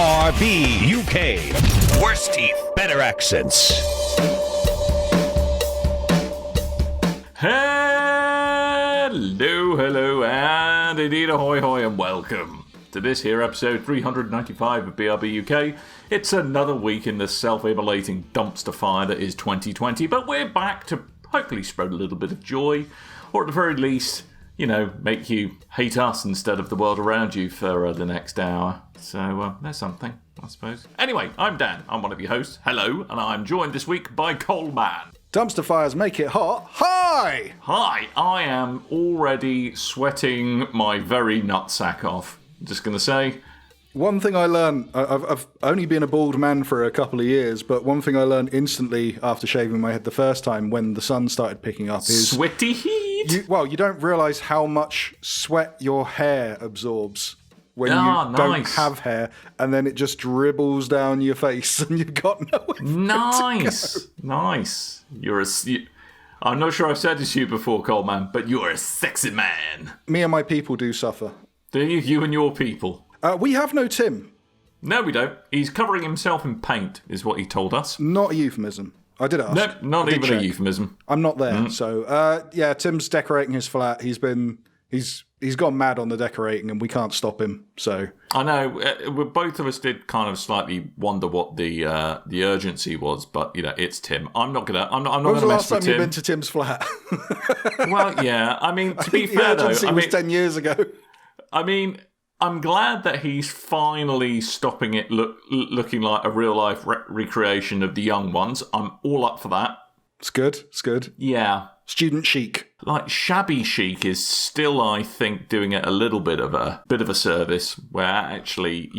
BRB UK. Worse teeth, better accents. Hello, and indeed ahoy, and welcome to this here episode 395 of BRB UK. It's another week in the self-immolating dumpster fire that is 2020, but we're back to hopefully spread a little bit of joy, or at the very least, make you hate us instead of the world around you for the next hour. So there's something, I suppose. Anyway, I'm Dan. I'm one of your hosts. Hello, and I'm joined this week by Coleman. Dumpster fires make it hot. Hi! Hi, I am already sweating my very nutsack off. Just going to say. One thing I learned, I've only been a bald man for a couple of years, but one thing I learned instantly after shaving my head the first time when the sun started picking up is... Sweaty heat! You don't realise how much sweat your hair absorbs when you don't have hair, and then it just dribbles down your face and you've got nowhere to go. Nice. I'm not sure I've said this to you before, Coleman, but you're a sexy man. Me and my people do suffer. Do you? You and your people? We have no Tim. No, we don't. He's covering himself in paint, is what he told us. Not a euphemism. I did ask. No, not even a euphemism. I'm not there. So, Tim's decorating his flat. He's gone mad on the decorating, and we can't stop him. So I know. Both of us did kind of slightly wonder what the urgency was, but it's Tim. I'm not gonna. I'm not gonna mess with Tim. When was the last time you've been to Tim's flat? Well, yeah. I mean, to be fair though, the urgency was 10 years ago. I mean, I'm glad that he's finally stopping it looking like a real life recreation of the young ones. I'm all up for that. It's good. Yeah. Student chic. Like shabby chic is still, I think, doing it a little bit of a service where actually,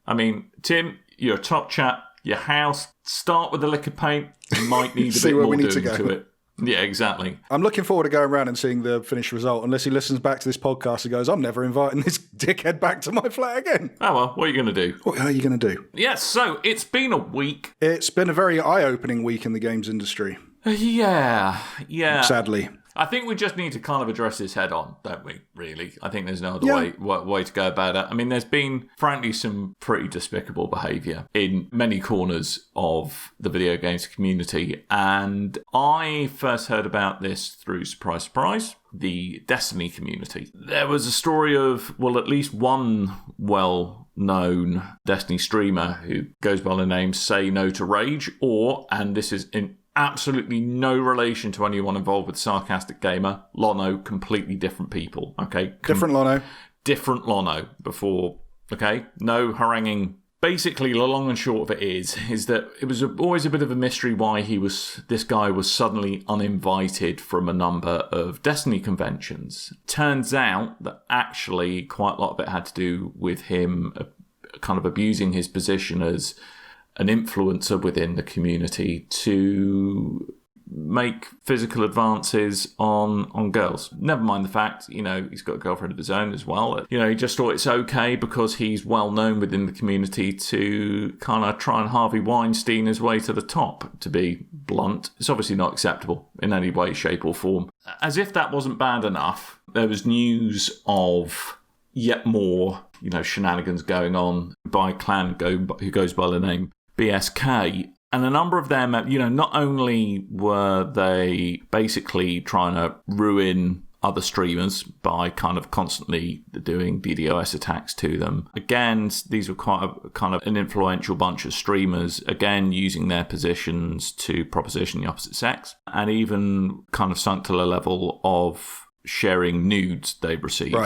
I mean, Tim, you're a top chap. Your house, start with the liquor paint. You might need a bit more doing to it. Yeah, exactly. I'm looking forward to going around and seeing the finished result, unless he listens back to this podcast and goes, I'm never inviting this dickhead back to my flat again. Oh, well, what are you going to do? What are you going to do? Yes, so it's been a week. It's been a very eye-opening week in the games industry. Yeah. Sadly. I think we just need to kind of address this head on, don't we, really? I think there's no other way to go about it. I mean, there's been, frankly, some pretty despicable behaviour in many corners of the video games community. And I first heard about this through, surprise, the Destiny community. There was a story of, at least one well-known Destiny streamer who goes by the name Say No to Rage, and this is in absolutely no relation to anyone involved with Sarcastic Gamer. Lono, completely different people, okay? Different Different Lono before, okay? No haranguing. Basically, the long and short of it is that it was always a bit of a mystery why this guy was suddenly uninvited from a number of Destiny conventions. Turns out that actually quite a lot of it had to do with him kind of abusing his position as an influencer within the community to make physical advances on girls. Never mind the fact, he's got a girlfriend of his own as well. He just thought it's okay because he's well known within the community to kind of try and Harvey Weinstein his way to the top, to be blunt. It's obviously not acceptable in any way, shape or form. As if that wasn't bad enough, there was news of yet more, shenanigans going on by a clan who goes by the name BSK, and a number of them, not only were they basically trying to ruin other streamers by kind of constantly doing DDoS attacks to them. Again, these were quite a kind of an influential bunch of streamers, again, using their positions to proposition the opposite sex, and even kind of sunk to the level of sharing nudes they've received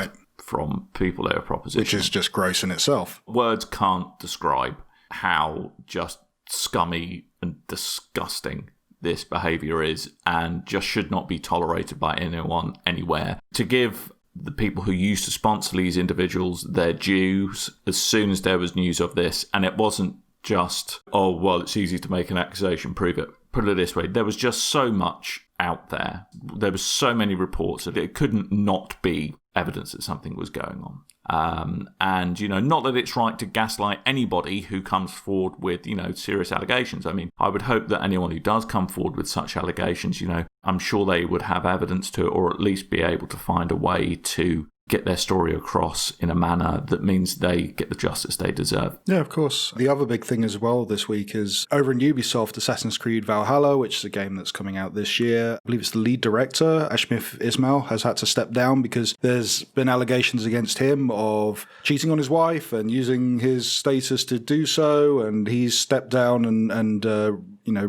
from people they were propositioning. Which is just gross in itself. Words can't describe how just scummy and disgusting this behaviour is, and just should not be tolerated by anyone, anywhere. To give the people who used to sponsor these individuals their dues as soon as there was news of this, and it wasn't just, it's easy to make an accusation, prove it. Put it this way, there was just so much out there. There were so many reports that it couldn't not be evidence that something was going on. And, not that it's right to gaslight anybody who comes forward with, serious allegations. I mean, I would hope that anyone who does come forward with such allegations, I'm sure they would have evidence to it, or at least be able to find a way to get their story across in a manner that means they get the justice they deserve. Yeah, of course. The other big thing as well this week is over in Ubisoft, Assassin's Creed Valhalla, which is a game that's coming out this year. I believe it's the lead director, Ashmith Ismail, has had to step down because there's been allegations against him of cheating on his wife and using his status to do so, and he's stepped down and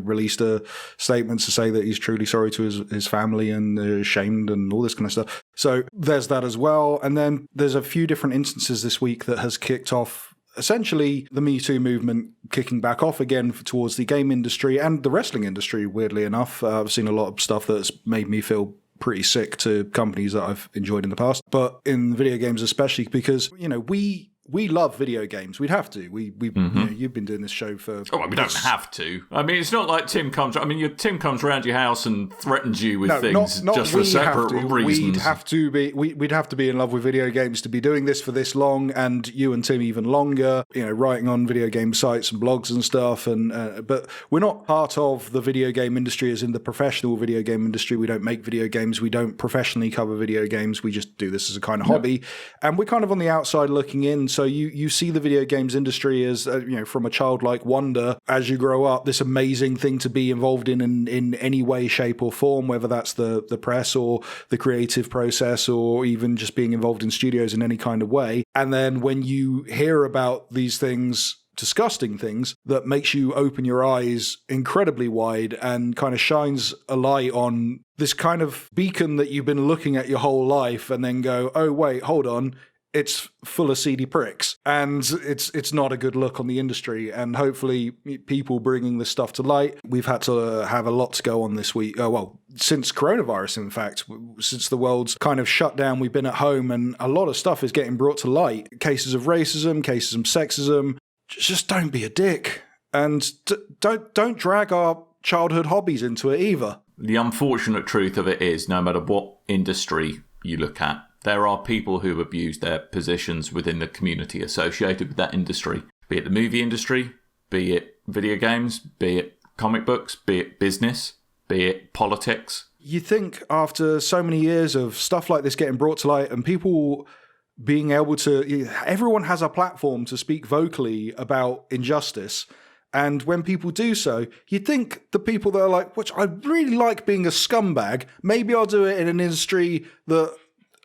released a statement to say that he's truly sorry to his family and ashamed and all this kind of stuff. So there's that as well. And then there's a few different instances this week that has kicked off essentially the Me Too movement kicking back off again towards the game industry and the wrestling industry, weirdly enough. I've seen a lot of stuff that's made me feel pretty sick to companies that I've enjoyed in the past, but in video games especially, because, we love video games. We'd have to. You've been doing this show for... we don't have to. I mean, it's not like Tim comes round your house and threatens you with things not just for separate reasons. We'd have to be in love with video games to be doing this for this long, and you and Tim even longer, writing on video game sites and blogs and stuff. But we're not part of the video game industry as in the professional video game industry. We don't make video games. We don't professionally cover video games. We just do this as a kind of hobby. And we're kind of on the outside looking in. So you see the video games industry as, from a childlike wonder as you grow up, this amazing thing to be involved in any way, shape or form, whether that's the press or the creative process or even just being involved in studios in any kind of way. And then when you hear about these things, disgusting things, that makes you open your eyes incredibly wide and kind of shines a light on this kind of beacon that you've been looking at your whole life and then go, oh, wait, hold on. It's full of seedy pricks, and it's not a good look on the industry. And hopefully people bringing this stuff to light. We've had to have a lot to go on this week. Since coronavirus, in fact, since the world's kind of shut down, we've been at home, and a lot of stuff is getting brought to light. Cases of racism, cases of sexism. Just don't be a dick, and don't drag our childhood hobbies into it either. The unfortunate truth of it is, no matter what industry you look at, there are people who abuse their positions within the community associated with that industry, be it the movie industry, be it video games, be it comic books, be it business, be it politics. You think after so many years of stuff like this getting brought to light and people being able to... Everyone has a platform to speak vocally about injustice. And when people do so, you'd think the people that are like, which I really like being a scumbag, maybe I'll do it in an industry that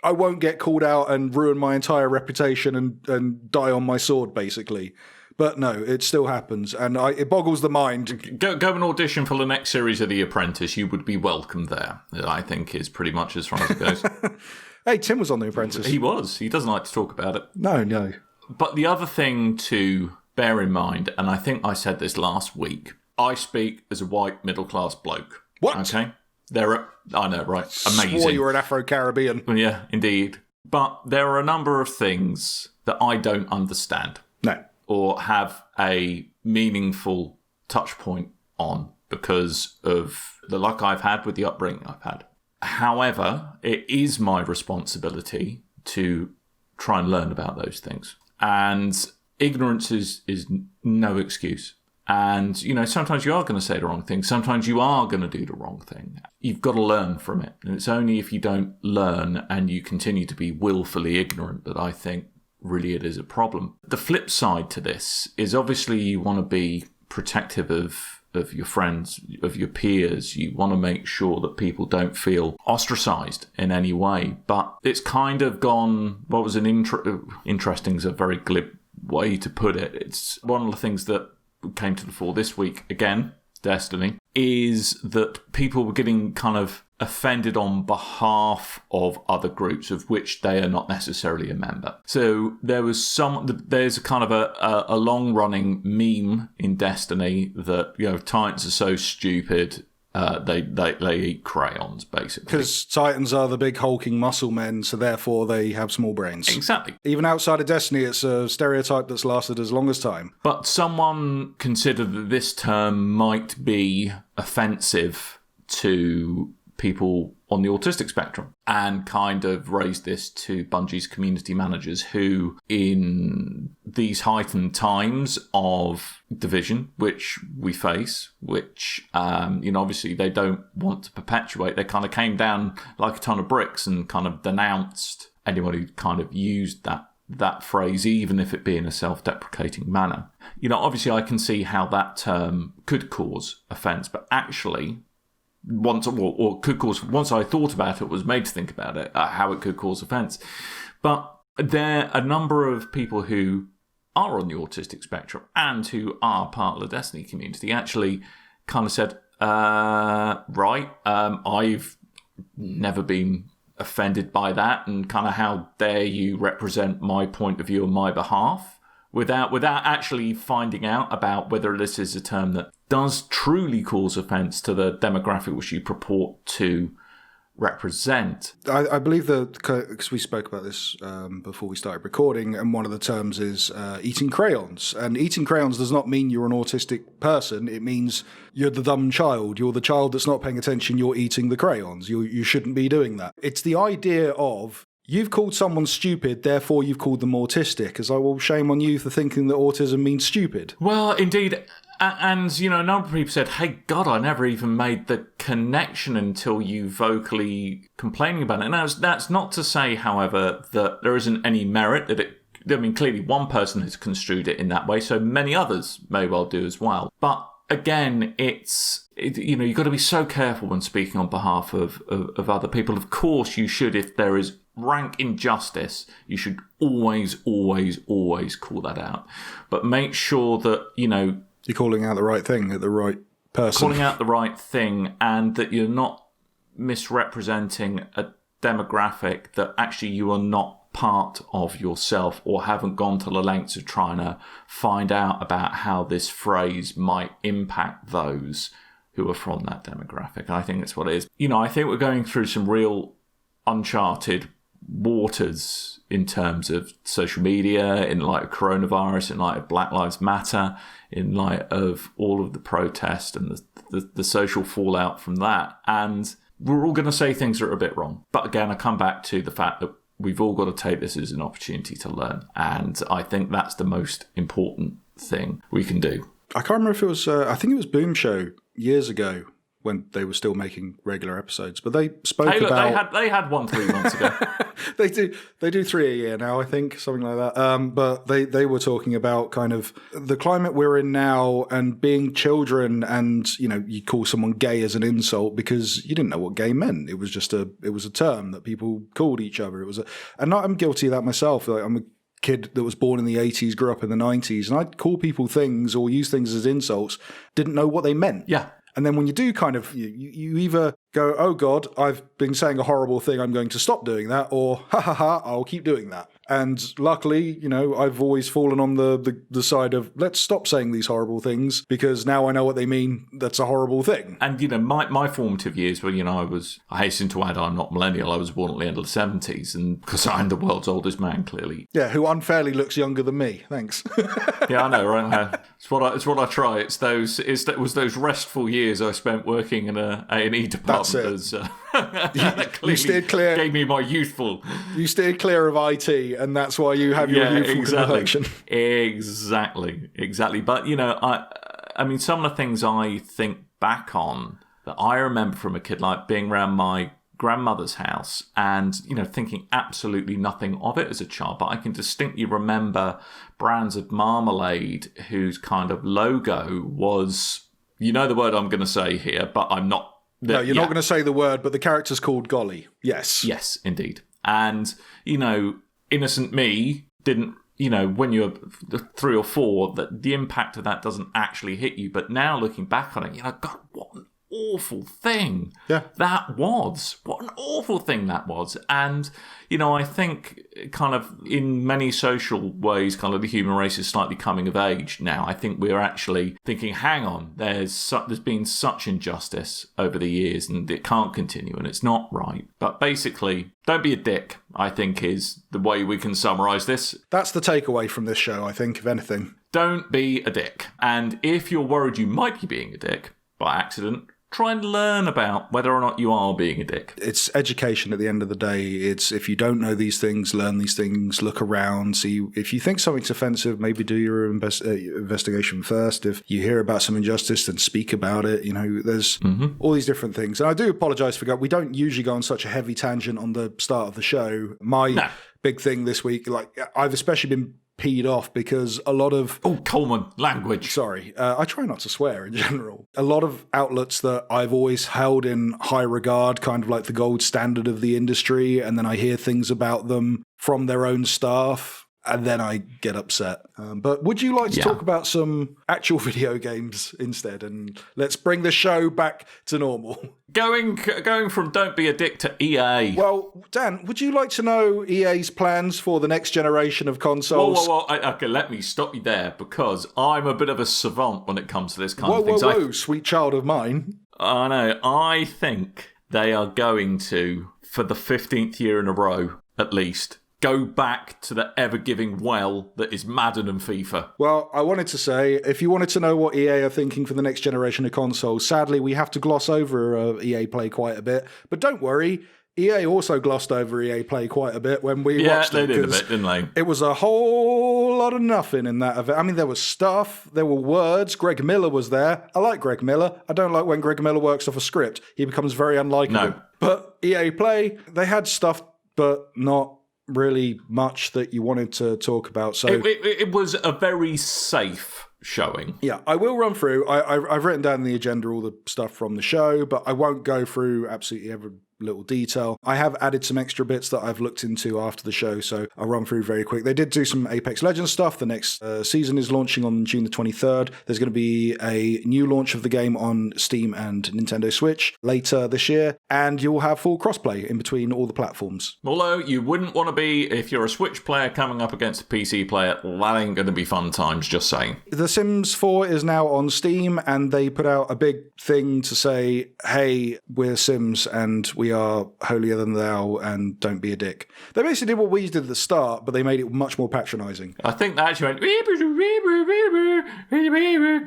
I won't get called out and ruin my entire reputation and die on my sword, basically. But no, it still happens, and it boggles the mind. Go and audition for the next series of The Apprentice. You would be welcome there, I think, is pretty much as far as it goes. Hey, Tim was on The Apprentice. He was. He doesn't like to talk about it. No. But the other thing to bear in mind, and I think I said this last week, I speak as a white middle-class bloke. What? Okay? I know, right? Amazing. Swore you were an Afro-Caribbean. Yeah, indeed. But there are a number of things that I don't understand. No. Or have a meaningful touch point on because of the luck I've had with the upbringing I've had. However, it is my responsibility to try and learn about those things. And ignorance is no excuse. And, sometimes you are going to say the wrong thing. Sometimes you are going to do the wrong thing. You've got to learn from it. And it's only if you don't learn and you continue to be willfully ignorant that I think really it is a problem. The flip side to this is obviously you want to be protective of your friends, of your peers. You want to make sure that people don't feel ostracized in any way. But it's kind of gone, what was interesting is a very glib way to put it. It's one of the things that came to the fore this week, again, Destiny, is that people were getting kind of offended on behalf of other groups of which they are not necessarily a member. So there's a kind of a long-running meme in Destiny that, Titans are so stupid, they eat crayons, basically. Because Titans are the big hulking muscle men, so therefore they have small brains. Exactly. Even outside of Destiny, it's a stereotype that's lasted as long as time. But someone considered that this term might be offensive to people on the autistic spectrum, and kind of raised this to Bungie's community managers who, in these heightened times of division, which we face, which, obviously they don't want to perpetuate, they kind of came down like a ton of bricks and kind of denounced anyone who kind of used that phrase, even if it be in a self-deprecating manner. Obviously I can see how that term could cause offence, but actually, once I thought about it, was made to think about it, how it could cause offence. But there are a number of people who are on the autistic spectrum and who are part of the Destiny community actually kind of said, I've never been offended by that, and kind of how dare you represent my point of view on my behalf without actually finding out about whether this is a term that does truly cause offence to the demographic which you purport to represent. I believe because we spoke about this before we started recording, and one of the terms is eating crayons. And eating crayons does not mean you're an autistic person. It means you're the dumb child. You're the child that's not paying attention. You're eating the crayons. You shouldn't be doing that. It's the idea of, you've called someone stupid, therefore you've called them autistic. As I will, shame on you for thinking that autism means stupid. Well, indeed. And, a number of people said, hey, God, I never even made the connection until you vocally complaining about it. Now, that's not to say, however, that there isn't any merit that it... clearly one person has construed it in that way, so many others may well do as well. But again, you've got to be so careful when speaking on behalf of other people. Of course, you should, if there is rank injustice, you should always, always, always call that out. But make sure that, you're calling out the right thing at the right person. Calling out the right thing, and that you're not misrepresenting a demographic that actually you are not part of yourself, or haven't gone to the lengths of trying to find out about how this phrase might impact those who are from that demographic. And I think that's what it is. I think we're going through some real uncharted waters in terms of social media, in light of coronavirus, in light of Black Lives Matter, in light of all of the protest and the social fallout from that. And we're all going to say things that are a bit wrong. But again, I come back to the fact that we've all got to take this as an opportunity to learn. And I think that's the most important thing we can do. I can't remember if it was, I think it was Boom Show years ago, when they were still making regular episodes, but they spoke about... They had one 3 months ago. They do 3 a year now, I think, something like that. But they were talking about kind of the climate we're in now, and being children, and you call someone gay as an insult because you didn't know what gay meant. It was just a term that people called each other. And I'm guilty of that myself. Like, I'm a kid that was born in the 80s, grew up in the 90s, and I'd call people things or use things as insults, didn't know what they meant. Yeah. And then when you do kind of, you either go, oh God, I've been saying a horrible thing, I'm going to stop doing that, or ha ha ha, I'll keep doing that. And luckily, I've always fallen on the side of, let's stop saying these horrible things, because now I know what they mean, that's a horrible thing. And, my formative years were, I hasten to add, I'm not millennial, I was born at the end of the 70s, and because I'm the world's oldest man, clearly. Yeah, who unfairly looks younger than me, thanks. Yeah, I know, right? It's what I try. It was those restful years I spent working in a A&E department. That's it. You steered clear. Gave me my youthful. You steered clear of IT, and that's why you have your youthful complexion. Exactly. But I mean, some of the things I think back on that I remember from a kid, like being around my grandmother's house and thinking absolutely nothing of it as a child, but I can distinctly remember brands of marmalade whose kind of logo was, the word I'm going to say here, but I'm not. No, you're not going to say the word, but the character's called Golly. Yes, indeed. And innocent me didn't, when you're 3 or 4, that the impact of that doesn't actually hit you. But now looking back on it, God, what an awful thing that was. What an awful thing that was. And, I think kind of in many social ways, kind of the human race is slightly coming of age now. I think we're actually thinking, hang on, there's been such injustice over the years and it can't continue and it's not right. But basically, don't be a dick, I think, is the way we can summarise this. That's the takeaway from this show, I think, if anything. Don't be a dick. And if you're worried you might be being a dick by accident, try and learn about whether or not you are being a dick. It's education at the end of the day. It's if you don't know these things, learn these things, look around, see if you think something's offensive, maybe do your investigation first. If you hear about some injustice, then speak about it. There's all these different things. And I do apologize for we don't usually go on such a heavy tangent on the start of the show. My big thing this week, I've especially been peed off because a lot of... Oh, Coleman, language. Sorry. I try not to swear in general. A lot of outlets that I've always held in high regard, kind of like the gold standard of the industry, and then I hear things about them from their own staff, and then I get upset. But would you like to talk about some actual video games instead? And let's bring the show back to normal. Going from don't be a dick to EA. Well, Dan, would you like to know EA's plans for the next generation of consoles? Whoa. Okay, let me stop you there, because I'm a bit of a savant when it comes to this kind of thing. Whoa, sweet child of mine. I know. I think they are going to, for the 15th year in a row, at least, go back to the ever-giving well that is Madden and FIFA. Well, I wanted to say, if you wanted to know what EA are thinking for the next generation of consoles, sadly, we have to gloss over EA Play quite a bit. But don't worry, EA also glossed over EA Play quite a bit when we watched it. Yeah, they did a bit, didn't they? It was a whole lot of nothing in that event. I mean, there was stuff, there were words. Greg Miller was there. I like Greg Miller. I don't like when Greg Miller works off a script. He becomes very unlikable. No. But EA Play, they had stuff, but not really much that you wanted to talk about. So it was a very safe showing. Yeah, I will run through. I've written down in the agenda all the stuff from the show, but I won't go through absolutely every little detail. I have added some extra bits that I've looked into after the show, so I'll run through very quick. They did do some Apex Legends stuff. The next season is launching on June the 23rd. There's going to be a new launch of the game on Steam and Nintendo Switch later this year, and you'll have full crossplay in between all the platforms. Although you wouldn't want to be, if you're a Switch player coming up against a PC player, that ain't going to be fun times, just saying. The Sims 4 is now on Steam, and they put out a big thing to say, hey, we're Sims and we are holier than thou and don't be a dick. They basically did what we did at the start, but they made it much more patronising. I think they actually went...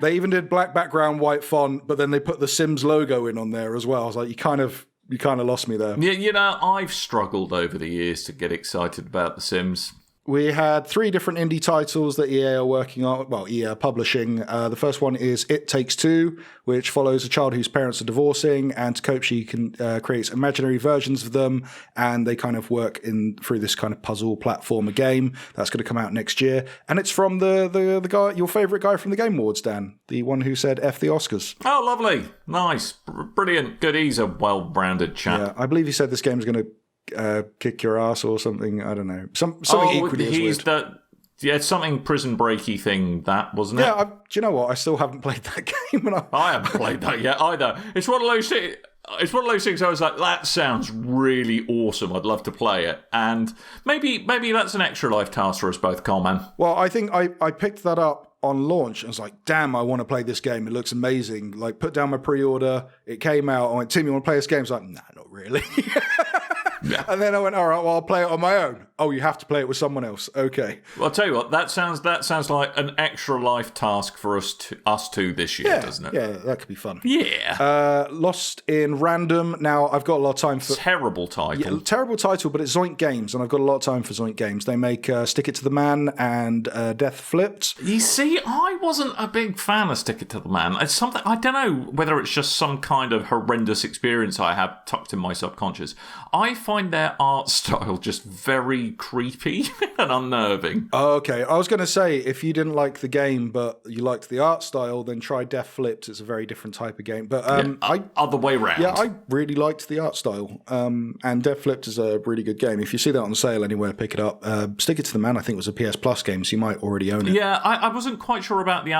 They even did black background, white font, but then they put the Sims logo in on there as well. I was like, you kind of lost me there. Yeah, I've struggled over the years to get excited about The Sims. We had 3 different indie titles that EA are working on, EA are publishing. The first one is It Takes Two, which follows a child whose parents are divorcing, and to cope she creates imaginary versions of them, and they kind of work through this kind of puzzle platformer game. That's going to come out next year, and it's from the guy, your favourite guy from the Game Awards, Dan, the one who said F the Oscars. Oh, lovely. Nice. Brilliant. Good. He's a well-rounded chap. Yeah, I believe he said this game is going to kick your ass or something. I don't know. Something equally as weird. Something prison breaky thing, that wasn't it? Yeah, do you know what? I still haven't played that game. And I haven't played that yet either. It's one of those things. I was like, that sounds really awesome. I'd love to play it. And maybe that's an extra life task for us both, Coleman. Well, I think I picked that up on launch. I was like, damn, I want to play this game. It looks amazing. Like, put down my pre-order. It came out. I went, Tim, you want to play this game? I was like, nah, not really. Yeah. And then I went, all right, well, I'll play it on my own. Oh, you have to play it with someone else. Okay. Well, I'll tell you what, that sounds like an extra life task for us two this year, doesn't it? Yeah, that could be fun. Yeah. Lost in Random. Now, I've got a lot of time for... Terrible title. Yeah, terrible title, but it's Zoink Games, and I've got a lot of time for Zoink Games. They make Stick It to the Man and Death Flipped. You see, I wasn't a big fan of Stick It to the Man. It's something, I don't know whether it's just some kind of horrendous experience I have tucked in my subconscious. I find their art style just very creepy and unnerving. Okay, I was going to say, if you didn't like the game, but you liked the art style, then try Death Flipped. It's a very different type of game. But other way round. Yeah, I really liked the art style. And Death Flipped is a really good game. If you see that on sale anywhere, pick it up. Stick It to the Man, I think, was a PS Plus game, so you might already own it. Yeah, I wasn't quite sure about the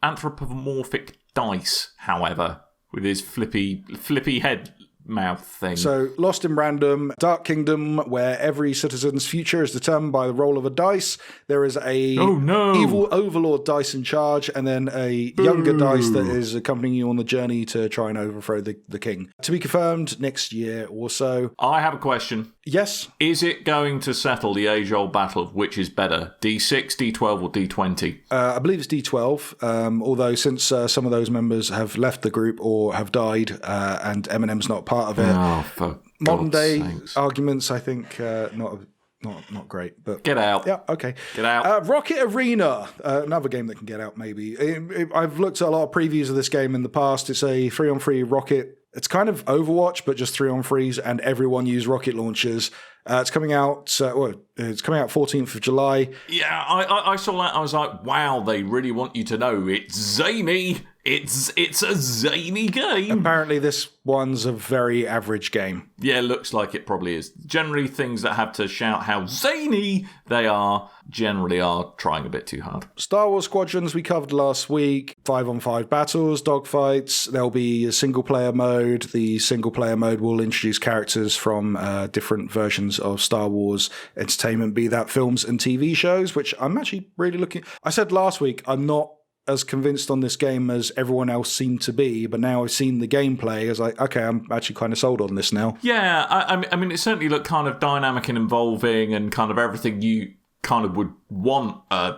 anthropomorphic dice, however, with his flippy head mouth thing. So, Lost in Random, Dark Kingdom, where every citizen's future is determined by the roll of a dice. There is a evil overlord dice in charge, and then a younger dice that is accompanying you on the journey to try and overthrow the king. To be confirmed next year or so. I have a question. Yes? Is it going to settle the age-old battle of which is better, D6, D12, or D20? I believe it's D12, although since some of those members have left the group or have died, and Eminem's not part of it, for modern day sakes. arguments, I think, not great. But Get out. yeah, okay. Get out. Rocket Arena, another game that can get out maybe. I've looked at a lot of previews of this game in the past. It's a 3-on-3 rocket. It's kind of Overwatch, but just 3-on-3s, and everyone use rocket launchers. It's coming out. It's coming out 14th of July. Yeah, I saw that. I was like, wow, they really want you to know it's zany. It's a zany game. Apparently, this one's a very average game. Yeah, looks like it probably is. Generally, things that have to shout how zany they are generally are trying a bit too hard. Star Wars Squadrons we covered last week. 5-on-5 battles, dogfights. There'll be a single-player mode. The single-player mode will introduce characters from different versions of Star Wars entertainment, be that films and TV shows, which I'm actually really looking... I said last week, I'm not as convinced on this game as everyone else seemed to be, but now I've seen the gameplay, I was like, okay, I'm actually kind of sold on this now. Yeah, I mean, it certainly looked kind of dynamic and involving and kind of everything you kind of would want a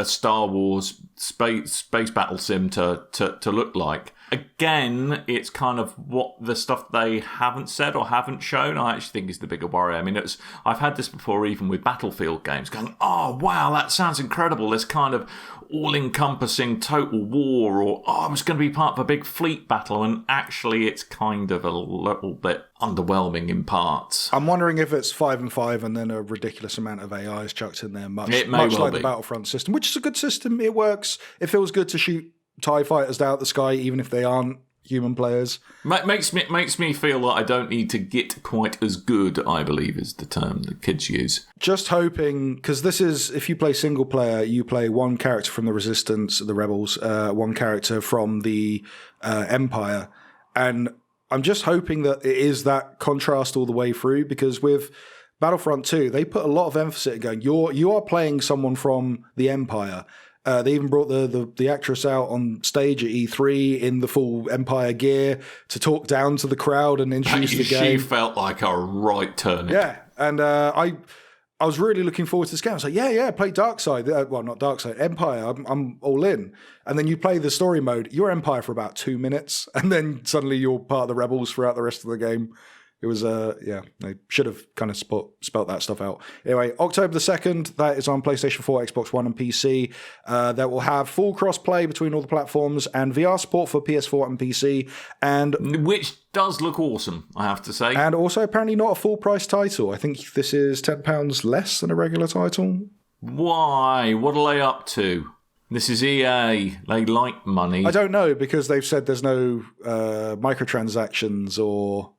Star Wars space battle sim to look like. Again, it's kind of what the stuff they haven't said or haven't shown, I actually think is the bigger worry. I mean, I've had this before even with Battlefield games, going, oh, wow, that sounds incredible. This kind of all-encompassing total war, or, oh, it's going to be part of a big fleet battle, and actually it's kind of a little bit underwhelming in parts. I'm wondering if it's 5-on-5 and then a ridiculous amount of AI is chucked in there, much It may well like be. the Battlefront system, which is a good system. It works. It feels good to shoot TIE fighters out the sky, even if they aren't human players. Makes me feel like I don't need to get quite as good, I believe is the term that kids use. Just hoping, because this is, if you play single player, you play one character from the Resistance, the Rebels, one character from the Empire, and I'm just hoping that it is that contrast all the way through, because with Battlefront 2, they put a lot of emphasis at going, you are playing someone from the Empire. They even brought the actress out on stage at E3 in the full Empire gear to talk down to the crowd and introduce the game. She felt like a right turnip. Yeah, and I was really looking forward to this game. I was like, yeah, play Darkside. Well, not Darkside, Empire. I'm all in. And then you play the story mode. You're Empire for about 2 minutes, and then suddenly you're part of the Rebels throughout the rest of the game. It was, they should have kind of spelt that stuff out. Anyway, October the 2nd, that is on PlayStation 4, Xbox One, and PC. That will have full cross-play between all the platforms and VR support for PS4 and PC. And which does look awesome, I have to say. And also apparently not a full-price title. I think this is £10 less than a regular title. Why? What are they up to? This is EA. They like money. I don't know, because they've said there's no microtransactions or...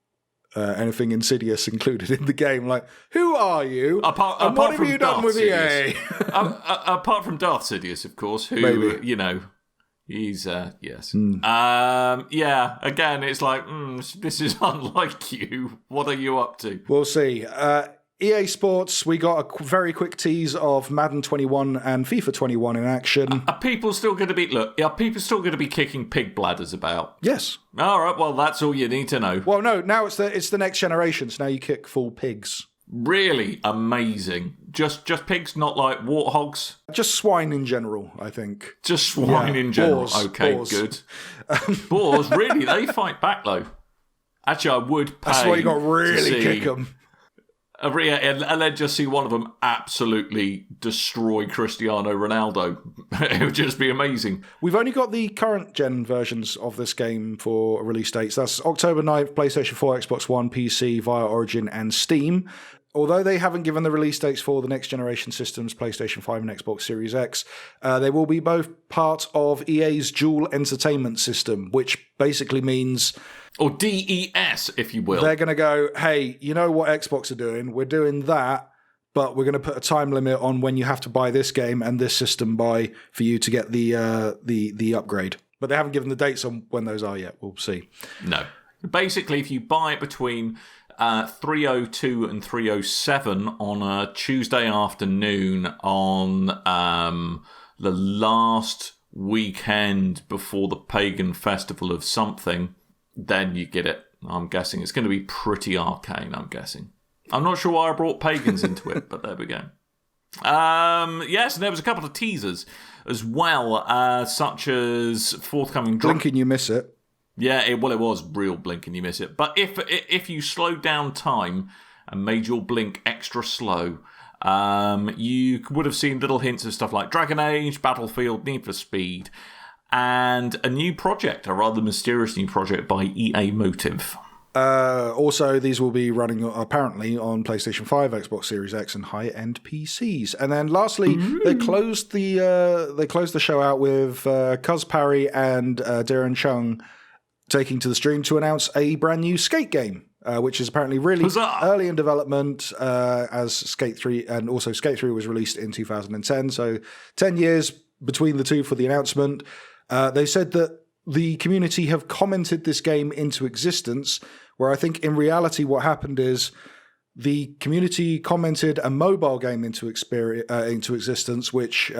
anything insidious included in the game. Like, who are you? Apart what have from you done Darth with Sidious. EA? Apart from Darth Sidious, of course, who, Maybe. he's, yes. Yeah, again, it's like, this is unlike you. What are you up to? We'll see. EA Sports, we got a very quick tease of Madden 21 and FIFA 21 in action. Are people still going to be kicking pig bladders about? Yes. All right, well, that's all you need to know. Well, no, now it's the next generation, so now you kick full pigs. Really amazing. Just pigs, not like warthogs? Just swine in general, I think. Just swine in general. Boars. Good. Boars, really? They fight back, though. Actually, I would pay. That's why you got to really kick them. And then just see one of them absolutely destroy Cristiano Ronaldo. It would just be amazing. We've only got the current gen versions of this game for release dates. That's October 9th, PlayStation 4, Xbox One, PC, via Origin and Steam. Although they haven't given the release dates for the next generation systems, PlayStation 5 and Xbox Series X, they will be both part of EA's dual entertainment system, which basically means... Or DES, if you will. They're going to go, hey, you know what Xbox are doing? We're doing that, but we're going to put a time limit on when you have to buy this game and this system for you to get the upgrade. But they haven't given the dates on when those are yet. We'll see. No. Basically, if you buy it between 3:02 and 3:07 on a Tuesday afternoon on the last weekend before the pagan festival of something, then you get it. I'm guessing it's going to be pretty arcane, I'm guessing. I'm not sure why I brought pagans into it, but there we go. Yes, and there was a couple of teasers as well, such as forthcoming... Blink and you miss it. Yeah, it was real blink and you miss it. But if you slowed down time and made your blink extra slow, you would have seen little hints of stuff like Dragon Age, Battlefield, Need for Speed, and a new project, a rather mysterious new project by EA Motive. Also, these will be running apparently on PlayStation 5, Xbox Series X, and high-end PCs. And then, lastly, they closed the show out with Cuz Parry and Darren Chung taking to the stream to announce a brand new Skate game, which is apparently really early in development, as Skate 3, and also Skate 3 was released in 2010. So 10 years between the two for the announcement. They said that the community have commented this game into existence, where I think in reality what happened is the community commented a mobile game into existence, which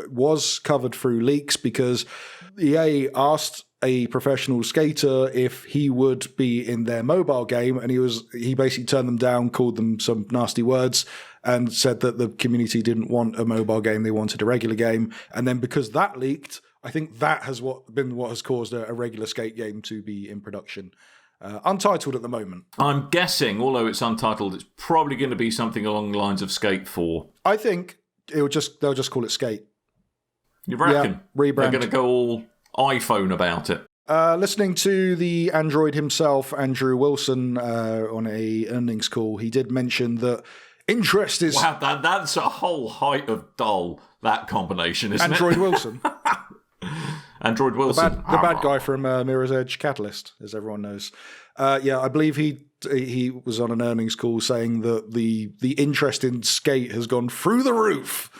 was covered through leaks because EA asked a professional skater if he would be in their mobile game, and he basically turned them down, called them some nasty words, and said that the community didn't want a mobile game, they wanted a regular game. And then because that leaked, I think that has been what has caused a regular skate game to be in production. Untitled at the moment. I'm guessing, although it's untitled, it's probably going to be something along the lines of Skate 4. I think they'll just call it Skate. You reckon? Yeah, rebrand. They're going to go all iPhone about it. Listening to the Android himself, Andrew Wilson, on a earnings call, he did mention that interest is... Wow, that's a whole height of dull, that combination, isn't Android it? Wilson. Android Wilson. The bad guy from Mirror's Edge Catalyst, as everyone knows. Yeah, I believe he was on an earnings call saying that the interest in Skate has gone through the roof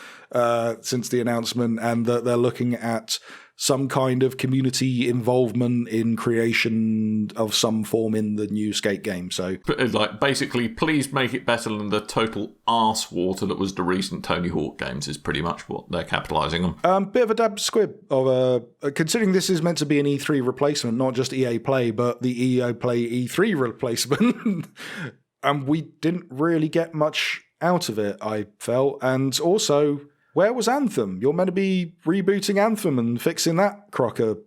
since the announcement, and that they're looking at some kind of community involvement in creation of some form in the new Skate game. So, like, basically, please make it better than the total arse water that was the recent Tony Hawk games is pretty much what they're capitalising on. Bit of a dab squib of considering this is meant to be an E3 replacement, not just EA Play, but the EA Play E3 replacement. And we didn't really get much out of it, I felt. And also, where was Anthem? You're meant to be rebooting Anthem and fixing that crock of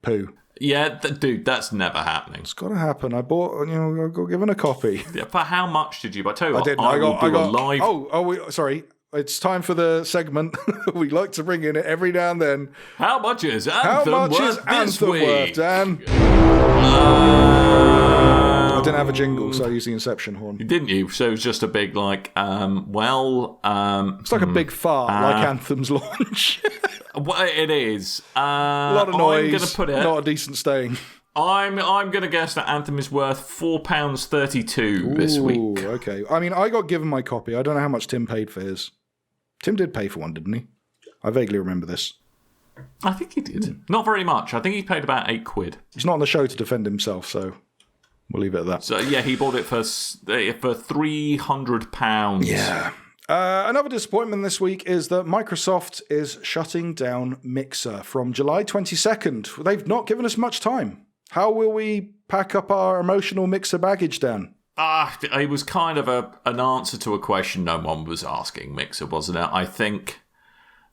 poo. Yeah, dude, that's never happening. It's got to happen. I bought, I got given a copy. Yeah, for how much did you buy? Tell you I what, didn't. I got live. Sorry. It's time for the segment. We like to bring in it every now and then. How much is Anthem worth, Dan? I didn't have a jingle, so I used the Inception horn. Didn't you? So it was just a big, like, it's like a big fart, like Anthem's launch. Well, it is. A lot of noise, I'm gonna put it, not a decent staying. I'm going to guess that Anthem is worth £4.32 this week. Okay. I mean, I got given my copy. I don't know how much Tim paid for his. Tim did pay for one, didn't he? I vaguely remember this. I think he did. Not very much. I think he paid about £8. He's not on the show to defend himself, so we'll leave it at that. So, yeah, he bought it for £300. Yeah. Another disappointment this week is that Microsoft is shutting down Mixer from July 22nd. They've not given us much time. How will we pack up our emotional Mixer baggage, Dan? It was kind of an answer to a question no one was asking, Mixer, wasn't it? I think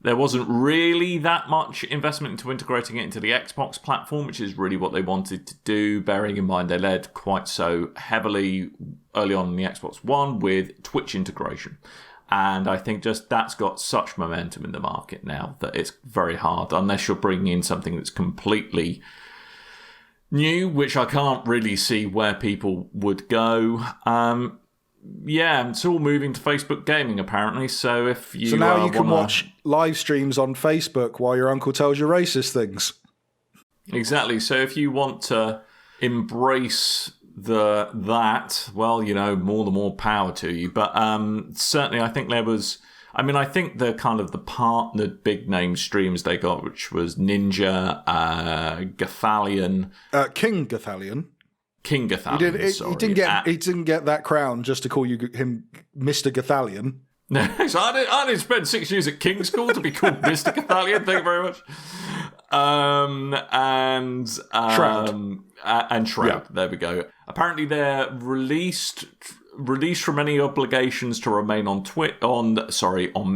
there wasn't really that much investment into integrating it into the Xbox platform, which is really what they wanted to do, bearing in mind they led quite so heavily early on in the Xbox One with Twitch integration. And I think just that's got such momentum in the market now that it's very hard, unless you're bringing in something that's completely new, which I can't really see where people would go. Yeah, it's all moving to Facebook gaming, apparently. So if you now you can watch live streams on Facebook while your uncle tells you racist things. Exactly. So if you want to embrace that, well, more the more power to you. But certainly, I think there was. I mean, I think the kind of the partnered big name streams they got, which was Ninja, Gathalion, King Gathalion. King Gathalion. He didn't get that crown just to call him Mr. Gathalion. No, so I didn't spend 6 years at King's School to be called Mr. Gathalion. Thank you very much. And Shroud. Yeah. There we go. Apparently, they're released from any obligations to remain on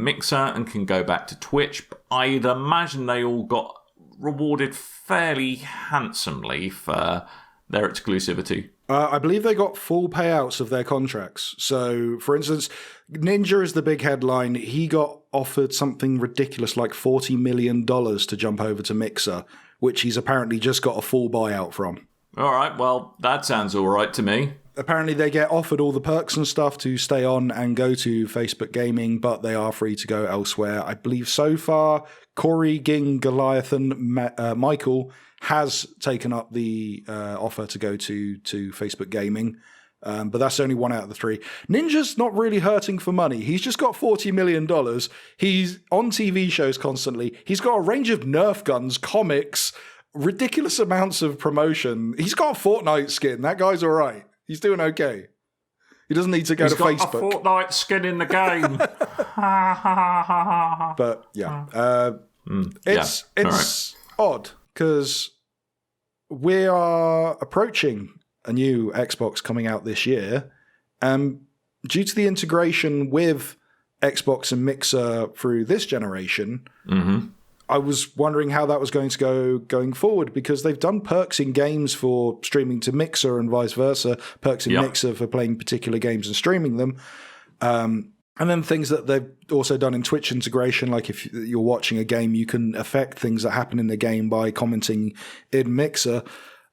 Mixer and can go back to Twitch. But I'd imagine they all got rewarded fairly handsomely for their exclusivity. I believe they got full payouts of their contracts. So, for instance, Ninja is the big headline. He got offered something ridiculous like $40 million to jump over to Mixer, which he's apparently just got a full buyout from. All right, well, that sounds all right to me. Apparently they get offered all the perks and stuff to stay on and go to Facebook Gaming, but they are free to go elsewhere. I believe so far, Corey, Ging, Goliathan, Michael has taken up the offer to go to Facebook Gaming, but that's only one out of the three. Ninja's not really hurting for money. He's just got $40 million. He's on TV shows constantly. He's got a range of Nerf guns, comics, ridiculous amounts of promotion. He's got a Fortnite skin. That guy's all right. He's doing okay. He doesn't need to go to Facebook. He's got a Fortnite skin in the game. But yeah, it's odd because we are approaching a new Xbox coming out this year. Due to the integration with Xbox and Mixer through this generation, I was wondering how that was going to go going forward, because they've done perks in games for streaming to Mixer and vice versa, perks in Mixer for playing particular games and streaming them. And then things that they've also done in Twitch integration, like if you're watching a game, you can affect things that happen in the game by commenting in Mixer.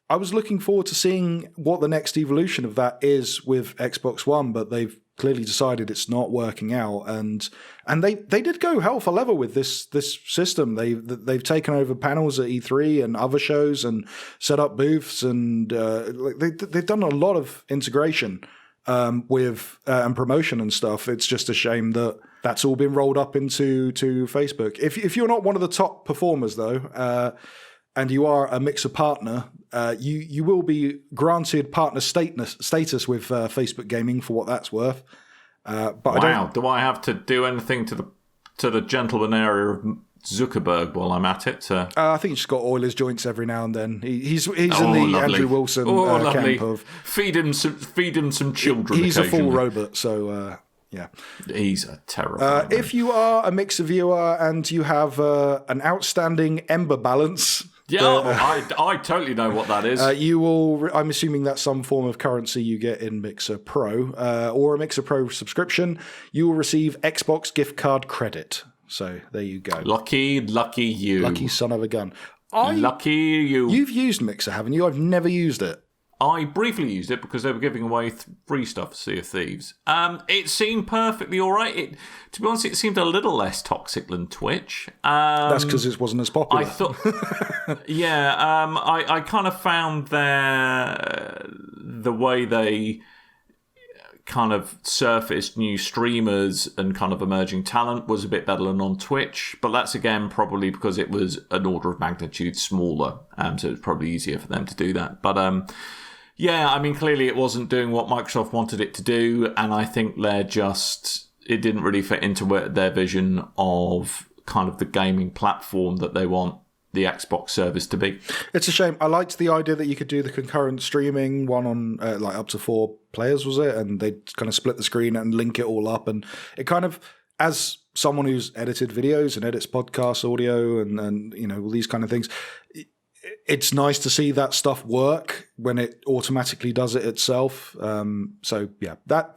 I was looking forward to seeing what the next evolution of that is with Xbox One, but they've clearly decided it's not working out. And they did go hell for leather with this system. They've taken over panels at E3 and other shows and set up booths, and they've done a lot of integration with and promotion and stuff. It's just a shame that that's all been rolled up into Facebook. If you're not one of the top performers though, and you are a Mixer partner, you will be granted partner status with Facebook Gaming for what that's worth. But do I have to do anything to the gentleman area of Zuckerberg while I'm at it? I think he's just got to oil his joints every now and then. He's in the lovely Andrew Wilson camp of feed him some children. He's a full robot, so yeah. He's a terrible. If you are a Mixer viewer and you have an outstanding Ember balance. Yeah, I totally know what that is. You will. I'm assuming that's some form of currency you get in Mixer Pro or a Mixer Pro subscription. You will receive Xbox gift card credit. So there you go. Lucky you. Lucky son of a gun. Lucky you. You've used Mixer, haven't you? I've never used it. I briefly used it because they were giving away free stuff for Sea of Thieves. It seemed perfectly all right. To be honest, it seemed a little less toxic than Twitch. That's because it wasn't as popular. I thought, I kind of found the way they kind of surfaced new streamers and kind of emerging talent was a bit better than on Twitch, but that's again probably because it was an order of magnitude smaller, so it's probably easier for them to do that. But yeah, I mean, clearly it wasn't doing what Microsoft wanted it to do, and I think it didn't really fit into their vision of kind of the gaming platform that they want the Xbox service to be. It's a shame. I liked the idea that you could do the concurrent streaming, one on like up to 4 players, was it? And they kind of split the screen and link it all up. And it kind of, as someone who's edited videos and edits podcasts, audio, and you know, all these kind of things, it's nice to see that stuff work when it automatically does it itself. So yeah, that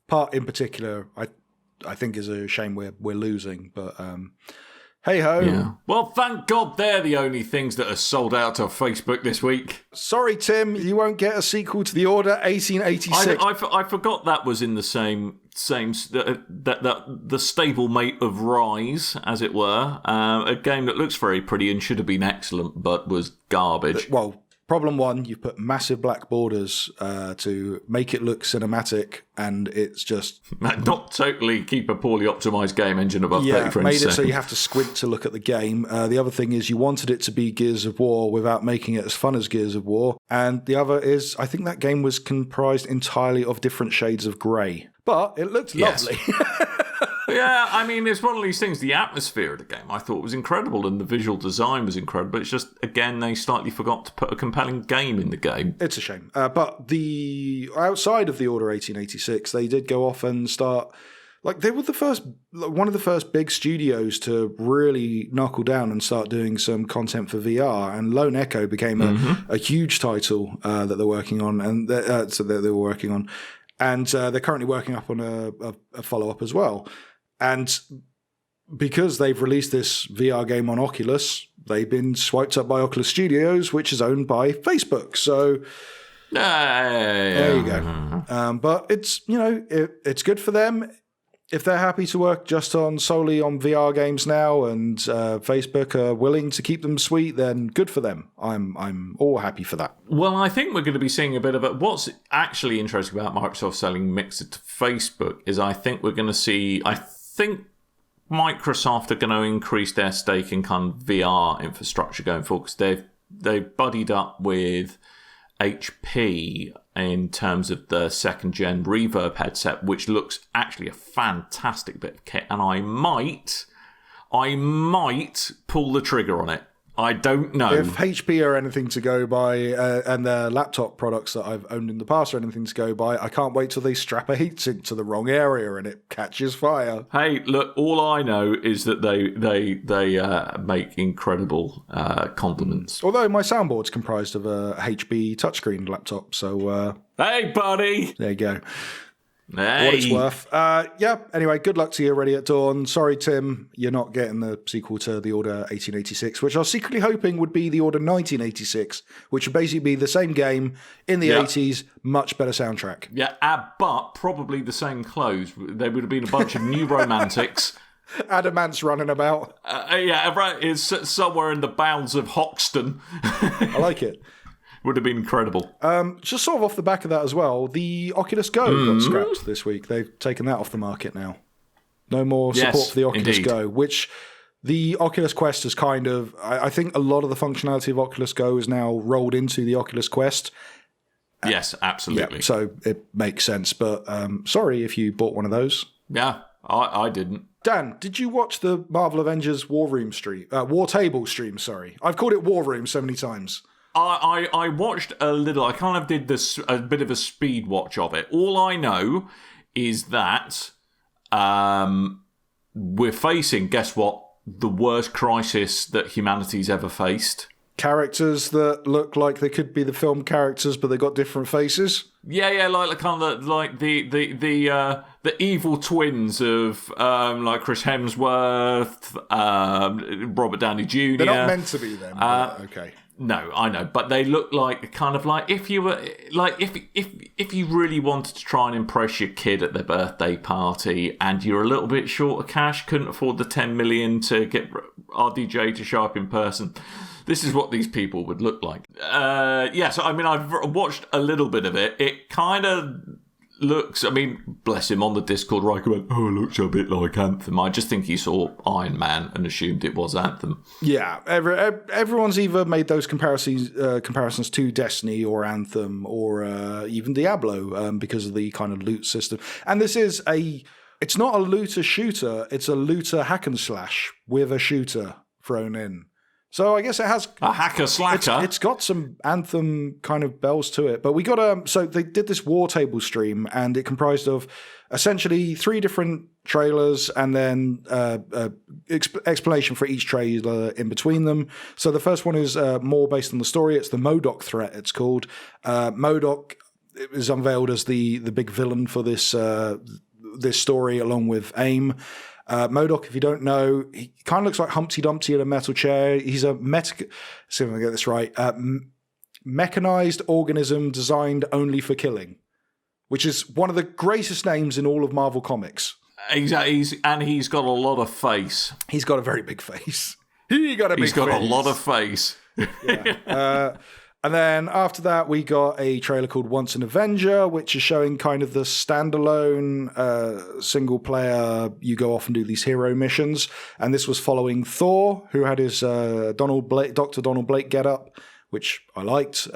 part in particular, I think is a shame we're losing, but hey ho. Yeah. Well, thank God they're the only things that are sold out to Facebook this week. Sorry, Tim, you won't get a sequel to The Order 1886. I forgot that was in the same the stablemate of Rise, as it were. A game that looks very pretty and should have been excellent, but was garbage. Well, Problem one, you've put massive black borders to make it look cinematic, and it's just... Not totally keep a poorly optimized game engine above 30 frames made a it second. so you have to squint to look at the game. The other thing is you wanted it to be Gears of War without making it as fun as Gears of War. And the other is, I think that game was comprised entirely of different shades of grey. But it looked lovely. Yeah, I mean, it's one of these things. The atmosphere of the game I thought was incredible, and the visual design was incredible. It's just, again, they slightly forgot to put a compelling game in the game. It's a shame. But the outside of the Order 1886, they did go off and start... Like, they were one of the first big studios to really knuckle down and start doing some content for VR. And Lone Echo became a huge title that they're working on, and so that they were working on. And they're currently working up on a follow-up as well. And because they've released this VR game on Oculus, they've been swiped up by Oculus Studios, which is owned by Facebook. So there you go. But it's, it's good for them. If they're happy to work just solely on VR games now, and Facebook are willing to keep them sweet, then good for them. I'm all happy for that. Well, I think we're going to be seeing a bit of it. What's actually interesting about Microsoft selling Mixer to Facebook is I think we're going to see... I think Microsoft are going to increase their stake in kind of VR infrastructure going forward, because they've buddied up with HP in terms of the second-gen Reverb headset, which looks actually a fantastic bit of kit, and I might pull the trigger on it. I don't know. If HP are anything to go by, and their laptop products that I've owned in the past are anything to go by, I can't wait till they strap a heatsink to the wrong area and it catches fire. Hey, look, all I know is that they make incredible condiments. Although my soundboard's comprised of a HP touchscreen laptop, so... Hey, buddy! There you go. Hey. What it's worth. Anyway, good luck to you, Ready at Dawn. Sorry, Tim, you're not getting the sequel to The Order 1886, which I was secretly hoping would be The Order 1986, which would basically be the same game in the 80s, much better soundtrack. Yeah, but probably the same clothes. There would have been a bunch of new romantics. Adamant's running about. It's somewhere in the bounds of Hoxton. I like it. Would have been incredible. Just sort of off the back of that as well, the Oculus Go got scrapped this week. They've taken that off the market now. No more support for the Oculus Go, which the Oculus Quest is kind of... I think a lot of the functionality of Oculus Go is now rolled into the Oculus Quest. Yes, absolutely. Yeah, so it makes sense. But sorry if you bought one of those. Yeah, I didn't. Dan, did you watch the Marvel Avengers War Table stream, sorry. I've called it War Room so many times. I watched a little. I kind of did a bit of a speed watch of it. All I know is that we're facing, guess what, the worst crisis that humanity's ever faced. Characters that look like they could be the film characters, but they got different faces. Yeah, like the evil twins of like Chris Hemsworth, Robert Downey Jr. They're not meant to be them. Okay. No, I know, but they look like kind of like if you were like if you really wanted to try and impress your kid at their birthday party and you're a little bit short of cash, couldn't afford the 10 million to get RDJ to show up in person. This is what these people would look like. So I mean, I've watched a little bit of it. It kind of looks, I mean, bless him, on the Discord, Riker went, it looks a bit like Anthem. I just think he saw Iron Man and assumed it was Anthem. Yeah, everyone's either made those comparisons to Destiny or Anthem or even Diablo because of the kind of loot system. And this is it's not a looter shooter, it's a looter hack and slash with a shooter thrown in. So I guess it has a hacker slacker. It's got some Anthem kind of bells to it. But we got so they did this War Table stream, and it comprised of essentially 3 different trailers and then explanation for each trailer in between them. So the first one is more based on the story. It's the MODOK threat. It's called MODOK is unveiled as the big villain for this story, along with AIM. MODOK, if you don't know, he kind of looks like Humpty Dumpty in a metal chair. He's a see if I can get this right. Mechanized organism designed only for killing, which is one of the greatest names in all of Marvel Comics. Exactly, he's got a lot of face. He's got a very big face. He's got a lot of face. Yeah. And then after that, we got a trailer called Once an Avenger, which is showing kind of the standalone single player. You go off and do these hero missions. And this was following Thor, who had his Dr. Donald Blake getup, which I liked.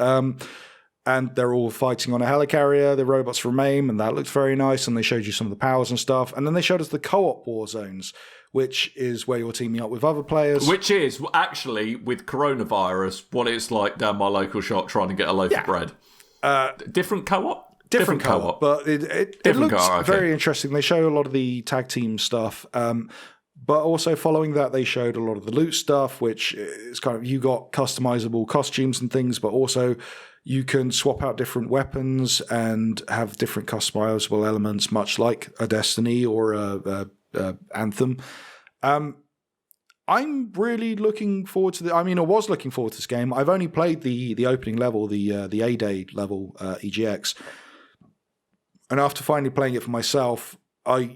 And they're all fighting on a helicarrier, the robots from AIM, and that looked very nice. And they showed you some of the powers and stuff. And then they showed us the co-op war zones, which is where you're teaming up with other players. Which is actually, with coronavirus, what it's like down my local shop trying to get a loaf of bread. Different co-op? Different co-op, but it looks very interesting. They show a lot of the tag team stuff. But also following that, they showed a lot of the loot stuff, which is kind of, you got customizable costumes and things, but also you can swap out different weapons and have different customizable elements, much like a Destiny or a Anthem. I'm really looking forward to I was looking forward to this game. I've only played the opening level, the A-Day level, EGX. And after finally playing it for myself, I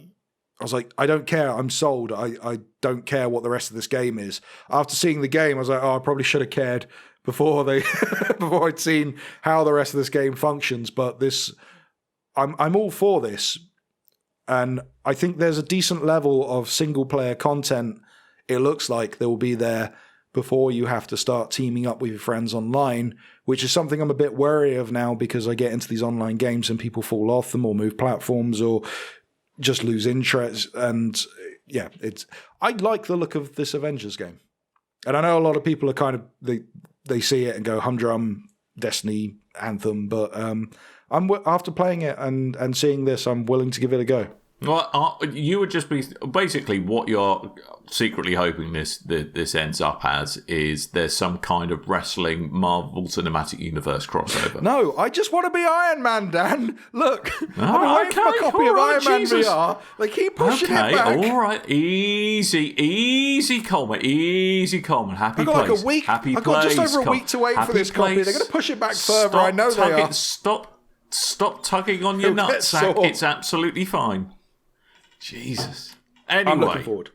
was like, I don't care. I'm sold. I don't care what the rest of this game is. After seeing the game, I was like, I probably should have cared before before I'd seen how the rest of this game functions. But I'm all for this. And I think there's a decent level of single-player content, it looks like, that will be there before you have to start teaming up with your friends online, which is something I'm a bit wary of now because I get into these online games and people fall off them or move platforms or just lose interest. And yeah, I like the look of this Avengers game. And I know a lot of people are kind of, they see it and go humdrum, Destiny, Anthem, but after playing it and seeing this, I'm willing to give it a go. Well, you would just be basically what you're secretly hoping this ends up as is there's some kind of wrestling Marvel Cinematic Universe crossover. No, I just want to be Iron Man, Dan. Look, I've got a copy of Iron Man VR. They keep pushing it back. All right, easy, Coleman, Happy I've got place. like a week. Happy I've got just place, over a week to wait for this copy. They're going to push it back further. I know they are. Stop tugging on your nutsack. It's absolutely fine. Jesus. Anyway, I'm looking forward.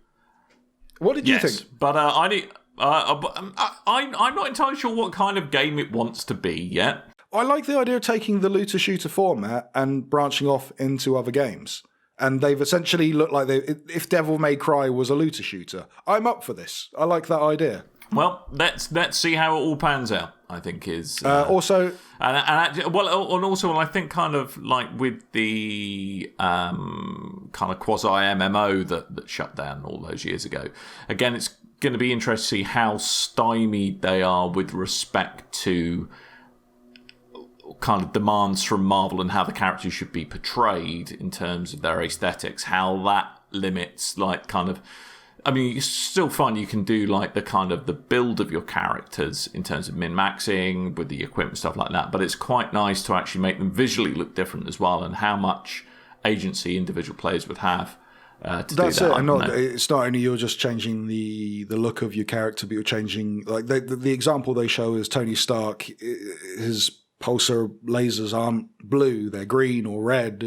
What did you think? But I'm not entirely sure what kind of game it wants to be yet. I like the idea of taking the looter shooter format and branching off into other games. And they've essentially looked like if Devil May Cry was a looter shooter. I'm up for this. I like that idea. Well, let's see how it all pans out. I think is also, and also I think kind of like with the kind of quasi MMO that shut down all those years ago. Again, it's going to be interesting to see how stymied they are with respect to kind of demands from Marvel and how the characters should be portrayed in terms of their aesthetics. How that limits like kind of. I mean, you still find you can do like the kind of the build of your characters in terms of min-maxing with the equipment, stuff like that. But it's quite nice to actually make them visually look different as well, and how much agency individual players would have to do that. That's it. And it's not only you're just changing the look of your character, but you're changing like the example they show is Tony Stark. His pulsar lasers aren't blue, they're green or red,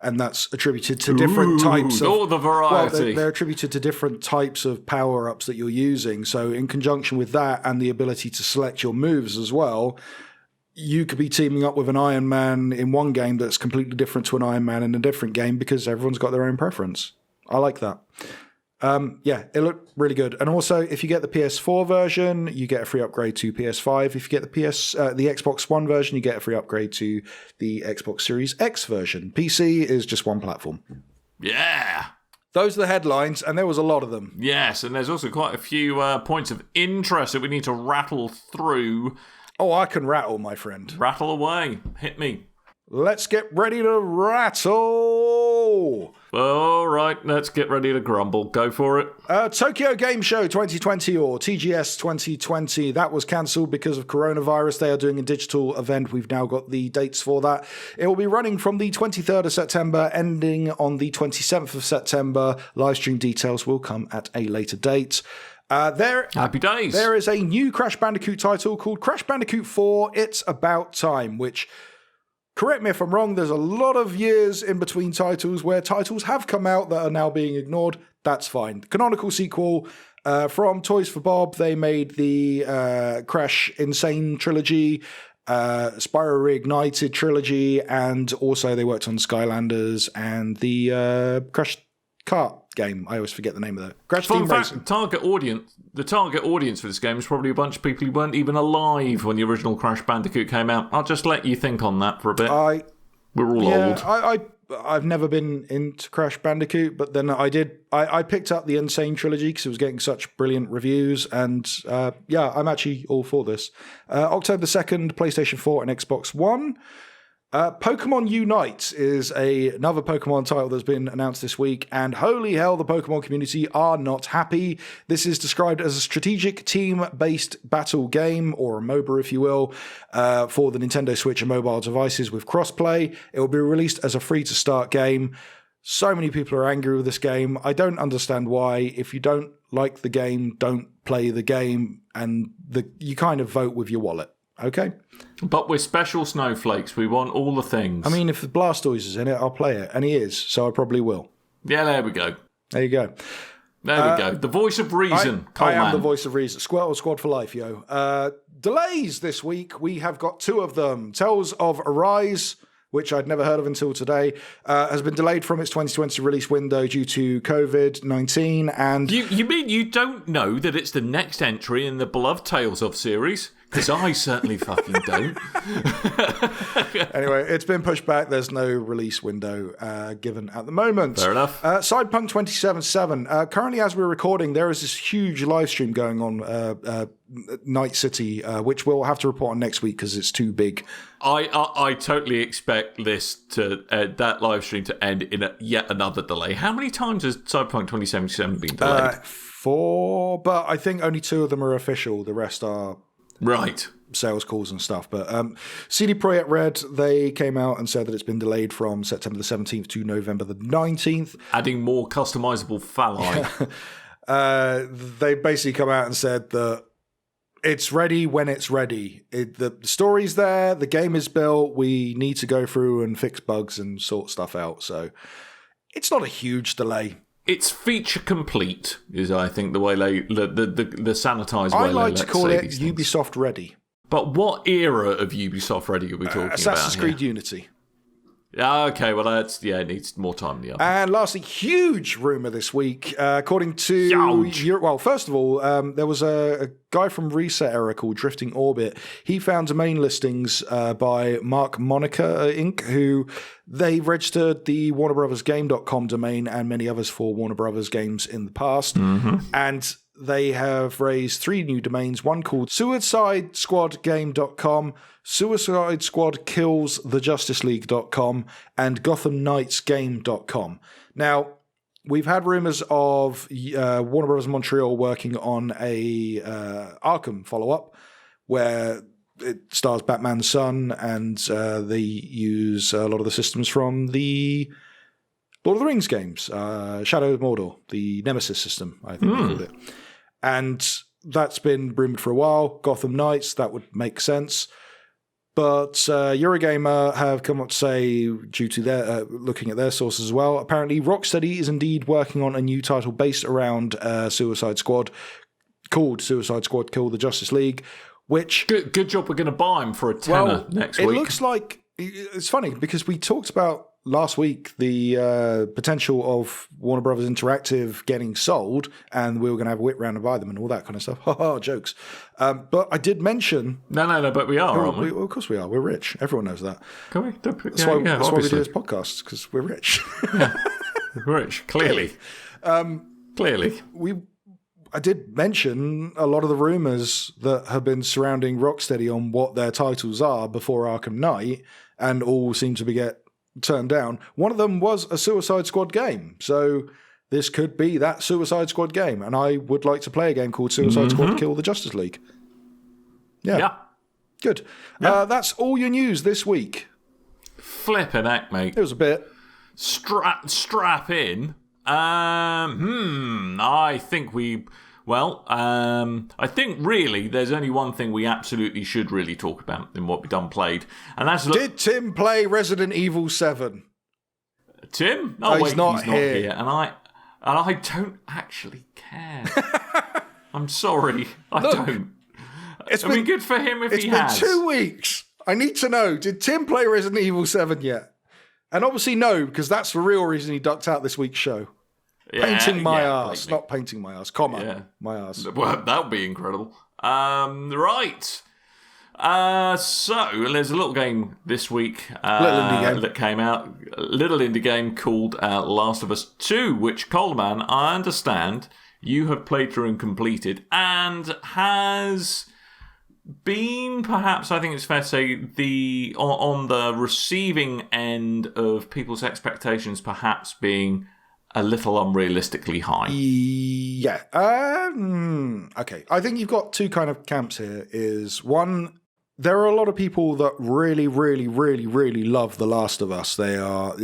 and that's attributed to different types of... all the variety. Well, they're attributed to different types of power-ups that you're using. So in conjunction with that and the ability to select your moves as well, you could be teaming up with an Iron Man in one game that's completely different to an Iron Man in a different game because everyone's got their own preference. I like that. Yeah, it looked really good. And also, if you get the PS4 version, you get a free upgrade to PS5. If you get the Xbox One version, you get a free upgrade to the Xbox Series X version. PC is just one platform. Yeah. Those are the headlines, and there was a lot of them. Yes, and there's also quite a few points of interest that we need to rattle through. Oh, I can rattle, my friend. Rattle away. Hit me. Let's get ready to rattle. All right, let's get ready to grumble. Go for it. Tokyo Game Show 2020 or TGS 2020. That was cancelled because of coronavirus. They are doing a digital event. We've now got the dates for that. It will be running from the 23rd of September, ending on the 27th of September. Live stream details will come at a later date. Happy days. There is a new Crash Bandicoot title called Crash Bandicoot 4 It's About Time, which... correct me if I'm wrong, there's a lot of years in between titles where titles have come out that are now being ignored. That's fine. Canonical sequel from Toys for Bob. They made the Crash Insane trilogy, Spyro Reignited trilogy, and also they worked on Skylanders and the Crash Kart game. I always forget the name of that. Crash Team Racing. The target audience for this game is probably a bunch of people who weren't even alive when the original Crash Bandicoot came out. I'll just let you think on that for a bit. We're all old. I've never been into Crash Bandicoot, but then I picked up the Insane trilogy because it was getting such brilliant reviews, and I'm actually all for this. October 2nd, PlayStation 4 and Xbox One. Pokemon Unite is another Pokemon title that's been announced this week, and holy hell, the Pokemon community are not happy. This is described as a strategic team-based battle game, or a MOBA if you will, for the Nintendo Switch and mobile devices with crossplay. It will be released as a free-to-start game. So many people are angry with this game. I don't understand why. If you don't like the game, don't play the game, and you kind of vote with your wallet. Okay? But we're special snowflakes. We want all the things. I mean, if the Blastoise is in it, I'll play it. And he is, so I probably will. Yeah, there we go. There you go. There we go. The voice of reason. I am the voice of reason. Squad for life, yo. Delays this week. We have got 2 of them. Tales of Arise, which I'd never heard of until today, has been delayed from its 2020 release window due to COVID-19. And you mean you don't know that it's the next entry in the beloved Tales of series? Because I certainly fucking don't. Anyway, it's been pushed back. There's no release window given at the moment. Fair enough. Cyberpunk 2077. Currently, as we're recording, there is this huge live stream going on, Night City, which we'll have to report on next week because it's too big. I totally expect this that live stream to end in yet another delay. How many times has Cyberpunk 2077 been delayed? 4, but I think only 2 of them are official. The rest are... Right. Sales calls and stuff. But CD Projekt Red, they came out and said that it's been delayed from September the 17th to November the 19th. Adding more customizable phalli. They basically come out and said that it's ready when it's ready. The story's there, the game is built, we need to go through and fix bugs and sort stuff out. So it's not a huge delay. It's feature complete, is I think the way the sanitized way. I like to call it Ubisoft ready. But what era of Ubisoft ready are we talking about? Assassin's Creed Unity. Okay, well it needs more time than the other. And lastly, huge rumor this week, according to well, first of all, there was a guy from Reset Era called Drifting Orbit. He found domain listings by Mark Monica Inc., who they registered the WarnerBrothersGame.com domain and many others for Warner Brothers games in the past, and they have raised 3 new domains, one called SuicideSquadGame.com, Suicide Squad Kills the Justice League.com, and GothamKnightsGame.com. Now, we've had rumors of Warner Bros. Montreal working on a Arkham follow-up where it stars Batman's son, and they use a lot of the systems from the Lord of the Rings games, Shadow of Mordor, the Nemesis system, I think they called it. And that's been rumored for a while. Gotham Knights, that would make sense. But Eurogamer have come up to say, due to their looking at their sources as well, apparently Rocksteady is indeed working on a new title based around Suicide Squad, called Suicide Squad Kill the Justice League, which... Good job we're going to buy him for a tenner next week. It looks like... It's funny, because we talked about last week the potential of Warner Brothers Interactive getting sold, and we were going to have a whip round and buy them and all that kind of stuff. Ha jokes. But I did mention... No, but we are, aren't we? Well, of course we are. We're rich. Everyone knows that. Can we? That's why we do this podcast, because we're rich. Yeah. We're rich, clearly. Clearly. I did mention a lot of the rumours that have been surrounding Rocksteady on what their titles are before Arkham Knight, and all seem to get turned down. One of them was a Suicide Squad game, so this could be that Suicide Squad game, and I would like to play a game called Suicide Squad Kill the Justice League. Yeah. Good. Yeah. That's all your news this week. Flippin' heck, mate. It was a bit. Strap in. I think we Well, I think really there's only one thing we absolutely should really talk about in what we've done played, and that's Did Tim play Resident Evil 7? Tim? Oh, wait, he's not here. And I don't actually care. I'm sorry, I don't. It's It'd be good for him if he has. It's been 2 weeks. I need to know, did Tim play Resident Evil 7 yet? And obviously no, because that's the real reason he ducked out this week's show. Painting my ass. Not painting my ass, my ass. Well, that would be incredible. Right. So, there's a little game this week little indie game that came out. A little indie game called Last of Us 2, which, Coleman, I understand you have played through and completed, and has been, perhaps, I think it's fair to say, on the receiving end of people's expectations perhaps being a little unrealistically high. Yeah. Okay. I think you've got two kind of camps here. Is one, there are a lot of people that really, really, really, really love The Last of Us. They are,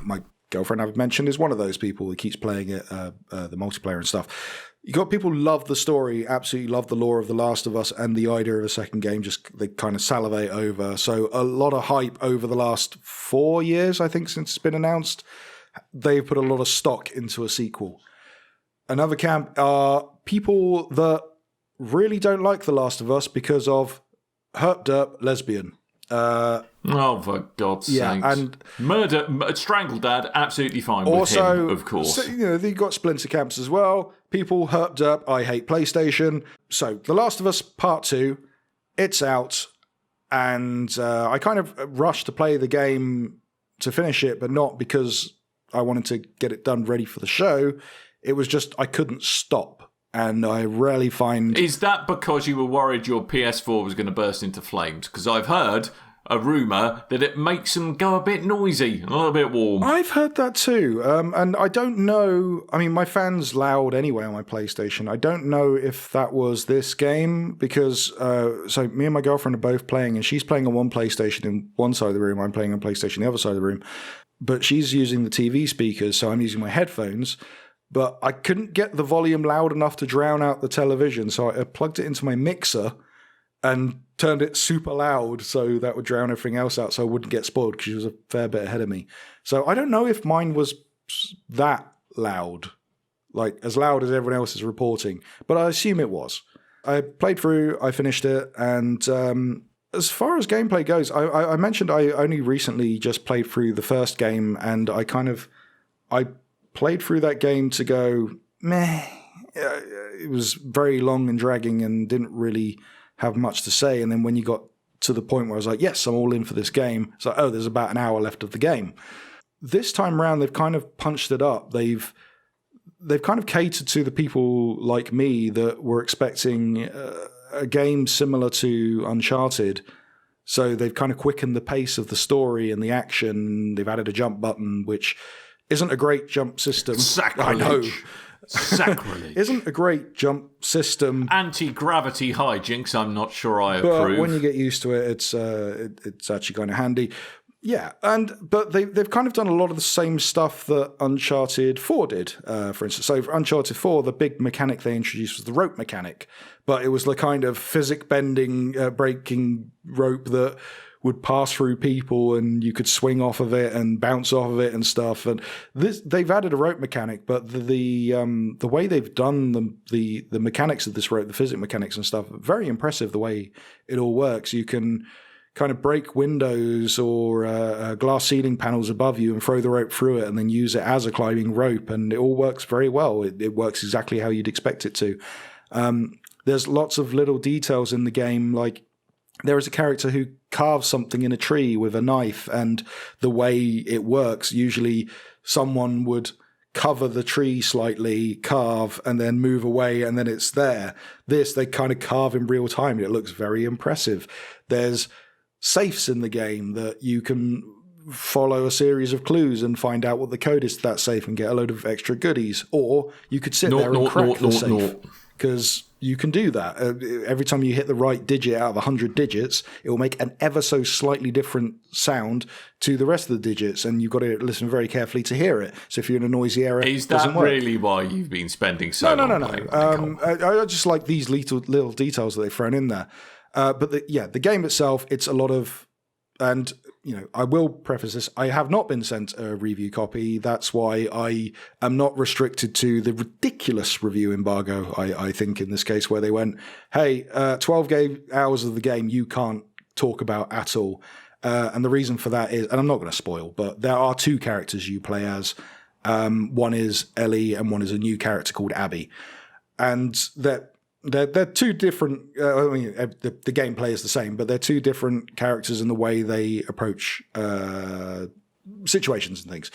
my girlfriend I've mentioned is one of those people who keeps playing it, the multiplayer and stuff. You got people who love the story, absolutely love the lore of The Last of Us and the idea of a second game, just they kind of salivate over. So a lot of hype over the last 4 years, I think, since it's been announced. They've put a lot of stock into a sequel. Another camp are people that really don't like The Last of Us because of herp derp lesbian. Oh, for God's sake. And murder, strangle dad, absolutely fine with him, of course. So, you've got splinter camps as well. People herp derp, I hate PlayStation. So, The Last of Us Part 2, it's out. And I kind of rushed to play the game to finish it, but not because I wanted to get it done ready for the show. It was just I couldn't stop. And I rarely find... Is that because you were worried your PS4 was going to burst into flames? Because I've heard a rumour that it makes them go a bit noisy, a little bit warm. I've heard that too. And I don't know... I mean, my fan's loud anyway on my PlayStation. I don't know if that was this game because... so me and my girlfriend are both playing, and she's playing on one PlayStation in one side of the room. I'm playing on PlayStation the other side of the room. But she's using the TV speakers, so I'm using my headphones. But I couldn't get the volume loud enough to drown out the television, so I plugged it into my mixer and turned it super loud so that would drown everything else out so I wouldn't get spoiled because she was a fair bit ahead of me. So I don't know if mine was that loud, like as loud as everyone else is reporting, but I assume it was. I played through, I finished it, and as far as gameplay goes, I mentioned I only recently just played through the first game, and I played through that game to go, meh. It was very long and dragging and didn't really have much to say. And then when you got to the point where I was like, yes, I'm all in for this game. It's like, oh, there's about an hour left of the game. This time around, they've kind of punched it up. They've kind of catered to the people like me that were expecting a game similar to Uncharted. So they've kind of quickened the pace of the story and the action. They've added a jump button, which isn't a great jump system. Sacrilege. I know. Sacrilege. Isn't a great jump system. Anti-gravity hijinks, I'm not sure I approve. But when you get used to it, it's actually kind of handy. Yeah, but they've kind of done a lot of the same stuff that Uncharted 4 did, for instance. So for Uncharted 4, the big mechanic they introduced was the rope mechanic. But it was the kind of physic-bending, breaking rope that would pass through people and you could swing off of it and bounce off of it and stuff. And they've added a rope mechanic, but the way they've done the mechanics of this rope, the physics mechanics and stuff, very impressive the way it all works. You can kind of break windows or glass ceiling panels above you and throw the rope through it and then use it as a climbing rope. And it all works very well. It works exactly how you'd expect it to. There's lots of little details in the game, like there is a character who carves something in a tree with a knife, and the way it works, usually someone would cover the tree slightly, carve, and then move away, and then it's there. This, they kind of carve in real time. It looks very impressive. There's safes in the game that you can follow a series of clues and find out what the code is to that safe and get a load of extra goodies. Or you could sit there and crack the safe. because you can do that. Every time you hit the right digit out of 100 digits, it will make an ever so slightly different sound to the rest of the digits, and you've got to listen very carefully to hear it. So if you're in a noisy area, is it doesn't that work. really why you've been spending so long playing? I just like these little details that they've thrown in there. But the game itself, it's a lot of, and I will preface this, I have not been sent a review copy. That's why I am not restricted to the ridiculous review embargo, I think, in this case, where they went, hey, 12 hours of the game you can't talk about at all. And the reason for that is, and I'm not going to spoil, but there are two characters you play as. One is Ellie and one is a new character called Abby. And they're two different. The gameplay is the same, but they're two different characters in the way they approach situations and things.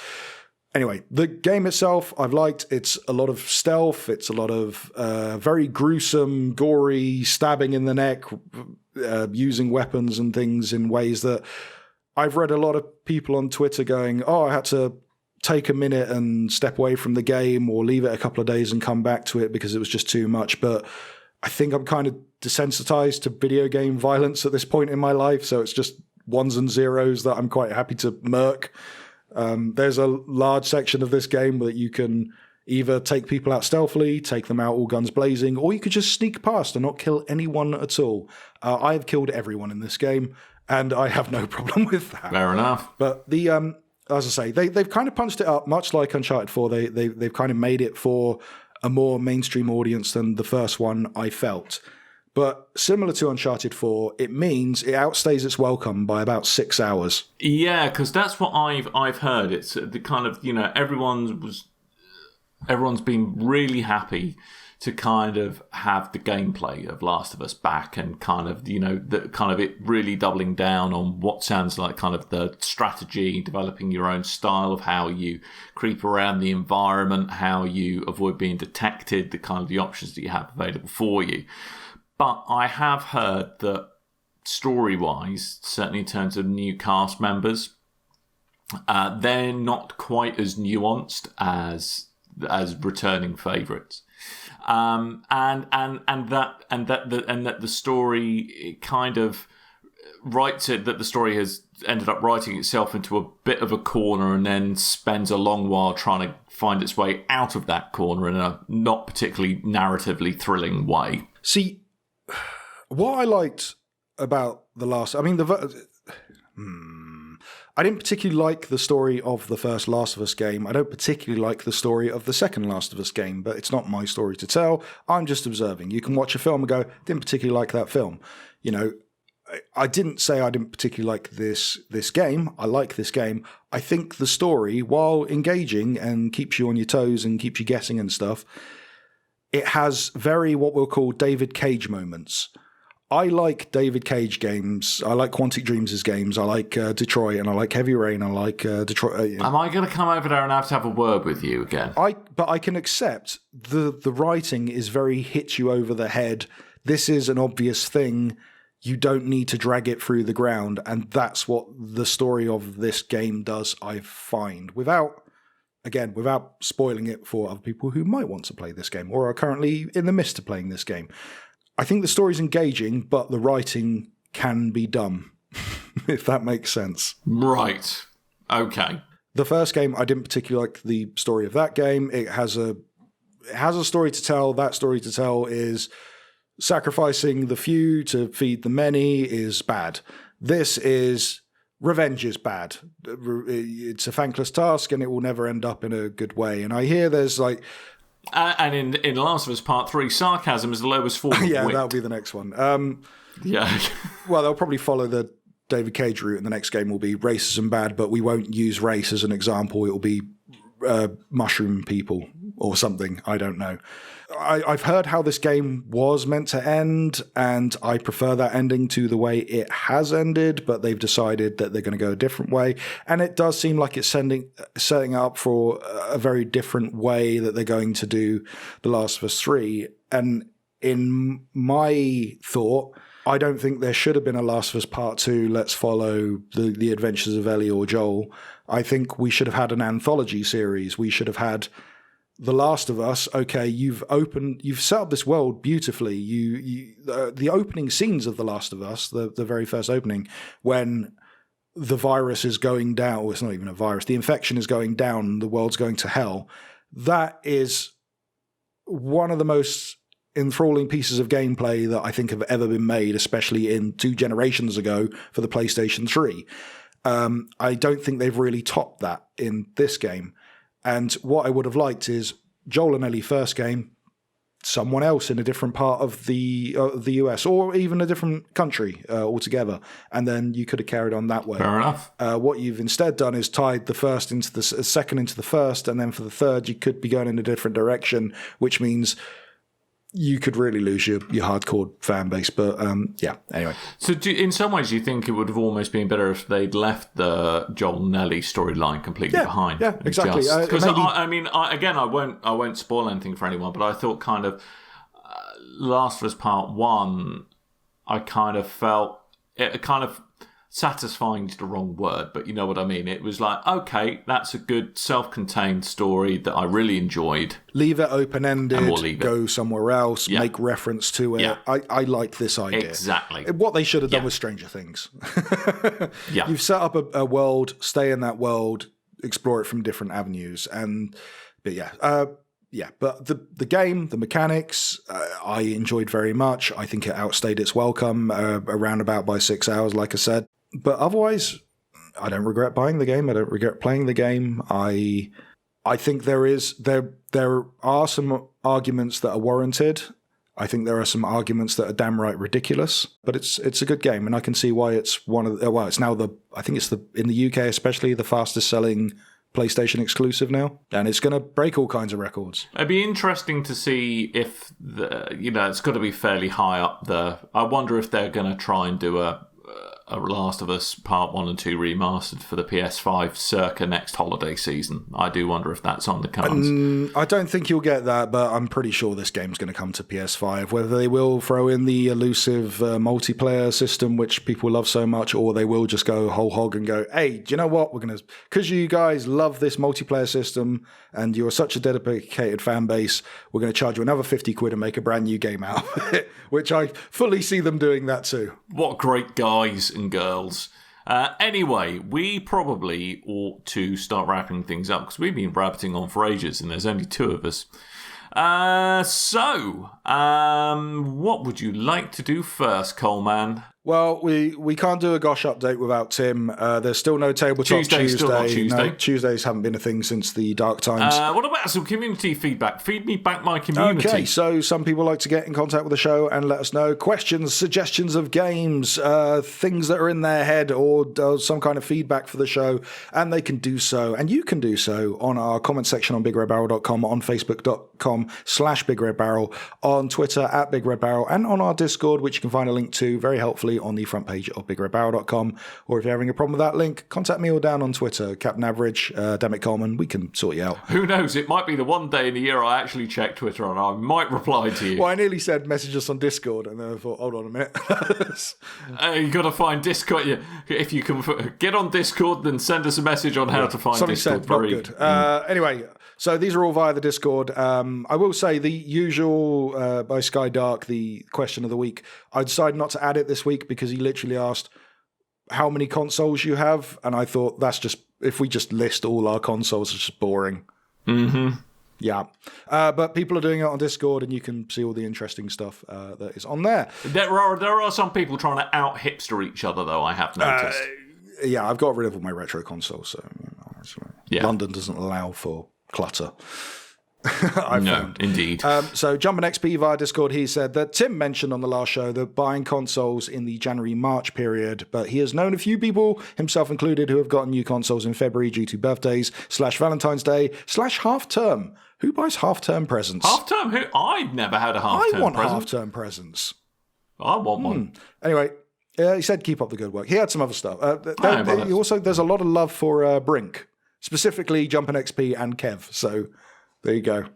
Anyway, the game itself, I've liked. It's a lot of stealth. It's a lot of very gruesome, gory stabbing in the neck, using weapons and things in ways that I've read a lot of people on Twitter going, "Oh, I had to take a minute and step away from the game, or leave it a couple of days and come back to it because it was just too much." But I think I'm kind of desensitized to video game violence at this point in my life, so it's just ones and zeros that I'm quite happy to murk. There's a large section of this game that you can either take people out stealthily, take them out all guns blazing, or you could just sneak past and not kill anyone at all. I have killed everyone in this game, and I have no problem with that. Fair enough. But as I say, they've kind of punched it up, much like Uncharted 4. They've kind of made it for a more mainstream audience than the first one, I felt. But similar to Uncharted 4, it means it outstays its welcome by about 6 hours. Yeah, because that's what I've heard. It's the kind of, everyone's been really happy to kind of have the gameplay of Last of Us back, and kind of, it really doubling down on what sounds like kind of the strategy, developing your own style of how you creep around the environment, how you avoid being detected, the kind of the options that you have available for you. But I have heard that story-wise, certainly in terms of new cast members, they're not quite as nuanced as returning favourites. And that the story, it kind of writes it, that the story has ended up writing itself into a bit of a corner, and then spends a long while trying to find its way out of that corner in a not particularly narratively thrilling way. See, what I liked about the last, I didn't particularly like the story of the first Last of Us game. I don't particularly like the story of the second Last of Us game, but it's not my story to tell. I'm just observing. You can watch a film and go, didn't particularly like that film. I didn't say I didn't particularly like this game. I like this game. I think the story, while engaging and keeps you on your toes and keeps you guessing and stuff, it has very what we'll call David Cage moments. I like David Cage games. I like Quantic Dreams' games. I like Detroit, and I like Heavy Rain. I like Detroit. Am I going to come over there and have to have a word with you again? But I can accept the writing is very hit you over the head. This is an obvious thing. You don't need to drag it through the ground, and that's what the story of this game does, I find. Without spoiling it for other people who might want to play this game or are currently in the midst of playing this game. I think the story's engaging, but the writing can be dumb, if that makes sense. Right. Okay. The first game, I didn't particularly like the story of that game. It has a story to tell. That story to tell is sacrificing the few to feed the many is bad. This is revenge is bad. It's a thankless task, and it will never end up in a good way. And I hear there's like... and in Last of Us Part 3, sarcasm is the lowest form of yeah, wit. that'll be the next one. Yeah. Well, they'll probably follow the David Cage route, and the next game will be racism bad, but we won't use race as an example. It will be mushroom people or something. I don't know. I've heard how this game was meant to end, and I prefer that ending to the way it has ended, but they've decided that they're going to go a different way. And it does seem like it's setting up for a very different way that they're going to do The Last of Us 3. And in my thought, I don't think there should have been a Last of Us Part 2, let's follow the adventures of Ellie or Joel. I think we should have had an anthology series. We should have had The Last of Us, okay, you've set up this world beautifully. The opening scenes of The Last of Us, the very first opening, when the virus is going down, or it's not even a virus, the infection is going down, the world's going to hell. That is one of the most enthralling pieces of gameplay that I think have ever been made, especially in 2 generations ago for the PlayStation 3. I don't think they've really topped that in this game. And what I would have liked is Joel and Ellie first game, someone else in a different part of the US, or even a different country altogether, and then you could have carried on that way. Fair enough. What you've instead done is tied the first into the second into the first, and then for the third you could be going in a different direction, which means you could really lose your hardcore fan base. But anyway. So in some ways, you think it would have almost been better if they'd left the Joel and Ellie storyline completely behind? Yeah, exactly. Because I won't spoil anything for anyone, but I thought kind of Last of Us Part 1, I kind of felt it kind of satisfying is the wrong word, but you know what I mean. It was like, okay, that's a good self-contained story that I really enjoyed. Leave it open-ended, and we'll go somewhere else, make reference to it. Yeah. I like this idea. Exactly. What they should have done with Stranger Things. Yeah. You've set up a world, stay in that world, explore it from different avenues. But the game, the mechanics, I enjoyed very much. I think it outstayed its welcome around about by 6 hours, like I said. But otherwise, I don't regret buying the game. I don't regret playing the game. I think there are some arguments that are warranted. I think there are some arguments that are damn right ridiculous. But it's a good game, and I can see why it's it's now in the UK especially the fastest selling PlayStation exclusive now, and it's going to break all kinds of records. It'd be interesting to see if it's got to be fairly high up there. I wonder if they're going to try and do a Last of Us Part 1 and 2 remastered for the PS5 circa next holiday season. I do wonder if that's on the cards. I don't think you'll get that, but I'm pretty sure this game's going to come to PS5. Whether they will throw in the elusive multiplayer system, which people love so much, or they will just go whole hog and go, hey, do you know what? We're going to, because you guys love this multiplayer system and you're such a dedicated fan base, we're going to charge you another 50 quid and make a brand new game out of it, which I fully see them doing that too. What great guys and girls. Anyway, we probably ought to start wrapping things up because we've been rabbiting on for ages and there's only 2 of us. What would you like to do first, Coleman? Well, we can't do a Gosh update without Tim. There's still no Tabletop Tuesday. Still not Tuesday. No, Tuesdays haven't been a thing since the dark times. What about some community feedback? Feed me back my community. Okay, so some people like to get in contact with the show and let us know questions, suggestions of games, things that are in their head, or some kind of feedback for the show, and they can do so, and you can do so on our comment section on BigRedBarel.com, on Facebook.com/BigRedBarel, on Twitter @BigRedBarel, and on our Discord, which you can find a link to very helpfully on the front page of BigRedBarel.com. Or if you're having a problem with that link, contact me or Dan on Twitter, Captain Average, Dan and Coleman. We can sort you out. Who knows? It might be the one day in the year I actually check Twitter and I might reply to you. Well, I nearly said message us on Discord, and then I thought, hold on a minute. You got to find Discord. If you can get on Discord, then send us a message on how to find Somebody Discord. Said, not good. Anyway, so these are all via the Discord. I will say the usual by Sky Dark, the question of the week. I decided not to add it this week because he literally asked how many consoles you have, and I thought that's just, if we just list all our consoles, it's just boring. Mm-hmm. Yeah. But people are doing it on Discord, and you can see all the interesting stuff that is on there. There are some people trying to out-hipster each other, though, I have noticed. Yeah, I've got rid of all my retro consoles, so London doesn't allow for clutter. No, indeed. So Jumpin' XP via Discord, he said that Tim mentioned on the last show that buying consoles in the January-March period, but he has known a few people, himself included, who have gotten new consoles in February due to birthdays /Valentine's Day /half-term. Who buys half-term presents? Half-term? Who? I've never had a half-term present. I want half-term presents. I want one. Anyway, he said keep up the good work. He had some other stuff. There's a lot of love for Brink, specifically Jumpin' XP and Kev, so there you go.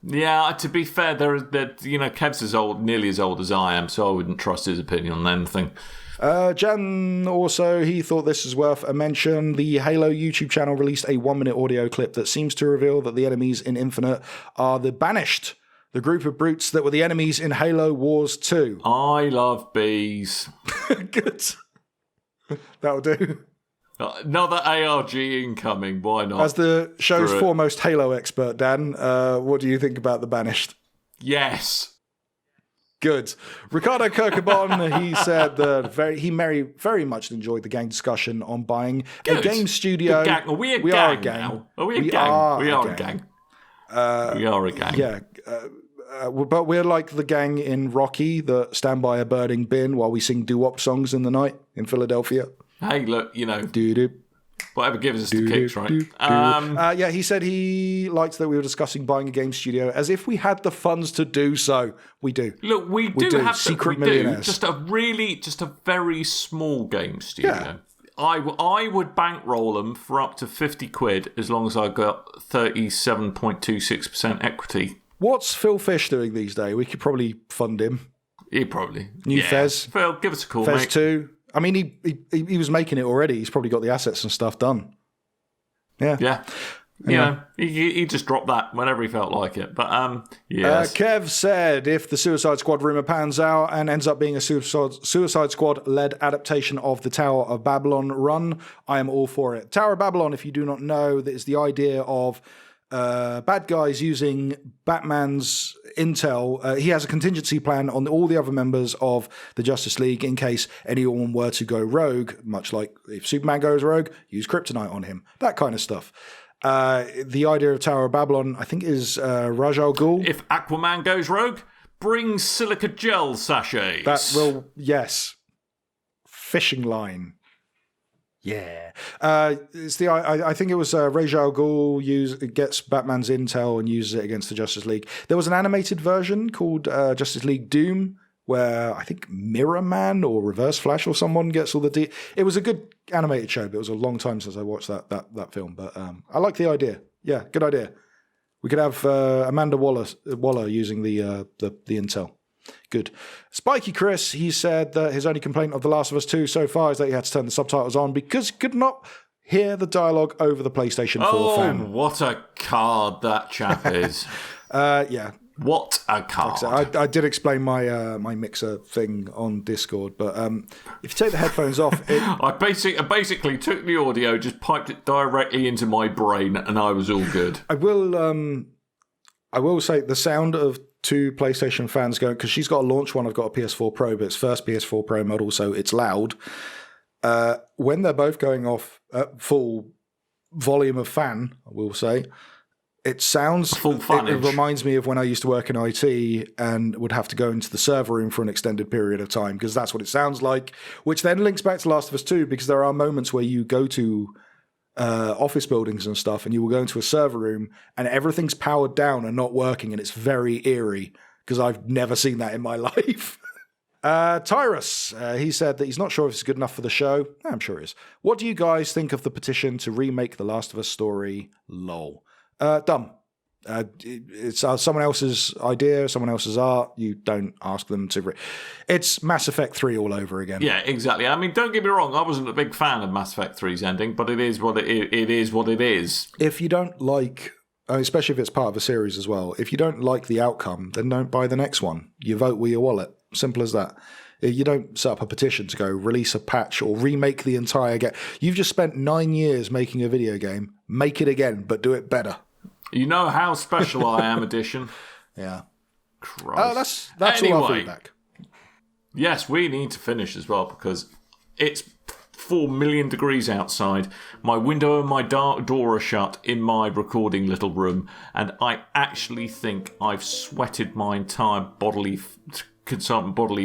Yeah, to be fair, Kev's nearly as old as I am, so I wouldn't trust his opinion on anything. Jan also, he thought this is worth a mention. The Halo YouTube channel released a 1-minute audio clip that seems to reveal that the enemies in Infinite are the Banished, the group of brutes that were the enemies in Halo Wars 2. I love bees. Good. That'll do. Another ARG incoming, why not? As the show's foremost Halo expert, Dan, what do you think about the Banished? Yes. Good. Ricardo Kirkabon, he said that he very much enjoyed the gang discussion on buying a game studio. Are we a gang now? Are we a gang? We are a gang. We are a gang. Yeah. But we're like the gang in Rocky that stand by a burning bin while we sing doo-wop songs in the night in Philadelphia. Hey, look, Doo-doo. Whatever gives us the kicks, right? Yeah, he said he liked that we were discussing buying a game studio as if we had the funds to do so. We do. Look, we do have secret millionaires. Just a very small game studio. Yeah. I would bankroll them for up to 50 quid as long as I got 37.26% equity. What's Phil Fish doing these days? We could probably fund him. He probably. New Fez. Phil, give us a call, Fez mate. 2. I mean, he was making it already. He's probably got the assets and stuff done. Yeah. Yeah. Anyway. He just dropped that whenever he felt like it. But, yes. Kev said, if the Suicide Squad rumour pans out and ends up being a Suicide Squad-led adaptation of the Tower of Babylon run, I am all for it. Tower of Babylon, if you do not know, that is the idea of bad guys using Batman's intel. He has a contingency plan on all the other members of the Justice League in case anyone were to go rogue, much like if Superman goes rogue, use kryptonite on him, that kind of stuff. The idea of Tower of Babylon, I think, is Ra's al Ghul. If Aquaman goes rogue, bring silica gel sachets. That will, yes. Fishing line. Yeah. It's I think it was Ra's al Ghul gets Batman's intel and uses it against the Justice League. There was an animated version called Justice League Doom, where I think Mirror Man or Reverse Flash or someone gets all the... It was a good animated show, but it was a long time since I watched that film. But I like the idea. Yeah, good idea. We could have Amanda Waller using the intel. Good. Spiky Chris, he said that his only complaint of The Last of Us 2 so far is that he had to turn the subtitles on because he could not hear the dialogue over the PlayStation 4 fan. Oh, what a card that chap is. Yeah. What a card. Like I did explain my my mixer thing on Discord, but if you take the headphones off... I basically took the audio, just piped it directly into my brain, and I was all good. I will say the sound of two PlayStation fans going, because she's got a launch one, I've got a PS4 Pro, but it's first PS4 Pro model, so it's loud. When they're both going off at full volume of fan, I will say, it sounds... It reminds me of when I used to work in IT and would have to go into the server room for an extended period of time, because that's what it sounds like, which then links back to Last of Us 2, because there are moments where you go to... office buildings and stuff, and you will go into a server room and everything's powered down and not working, and it's very eerie because I've never seen that in my life. Tyrus, he said that he's not sure if it's good enough for the show. I'm sure it is. What do you guys think of the petition to remake The Last of Us story? Lol. Dumb. It's someone else's idea, someone else's art. You don't ask them to... It's Mass Effect 3 all over again. Yeah, exactly. I mean, don't get me wrong, I wasn't a big fan of Mass Effect 3's ending, but it is what it is. If you don't like... especially if it's part of a series as well, if you don't like the outcome, then don't buy the next one. You vote with your wallet. Simple as that. You don't set up a petition to go release a patch or remake the entire game. You've just spent 9 years making a video game. Make it again, but do it better. You know how special I am, edition. Yeah. Christ. That's anyway, all our feedback. Yes, we need to finish as well because it's 4 million degrees outside. My window and my door are shut in my recording little room, and I actually think I've sweated my entire bodily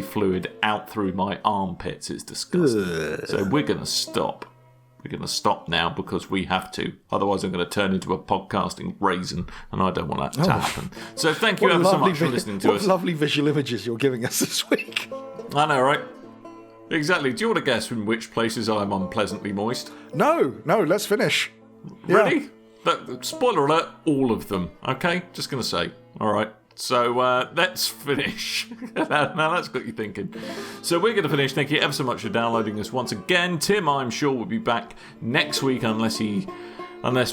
fluid out through my armpits. It's disgusting. So we're going to stop. We're going to stop now because we have to. Otherwise, I'm going to turn into a podcasting raisin, and I don't want that to happen. So thank you ever so much for listening to us. What lovely visual images you're giving us this week. I know, right? Exactly. Do you want to guess in which places I'm unpleasantly moist? No, let's finish. Ready? Spoiler alert, all of them. Okay, just going to say. All right. So let's finish. Now that's got you thinking. So we're going to finish. Thank you ever so much for downloading us once again. Tim, I'm sure, will be back next week unless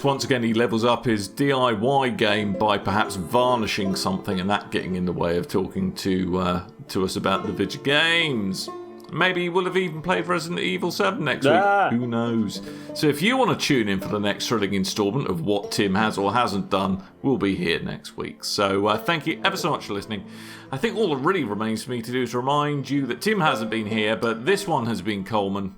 once again he levels up his DIY game by perhaps varnishing something and that getting in the way of talking to us about the video games. Maybe we'll have even played Resident Evil 7 next week. Who knows? So if you want to tune in for the next thrilling instalment of what Tim has or hasn't done, we'll be here next week. So thank you ever so much for listening. I think all that really remains for me to do is remind you that Tim hasn't been here, but this one has been Coleman.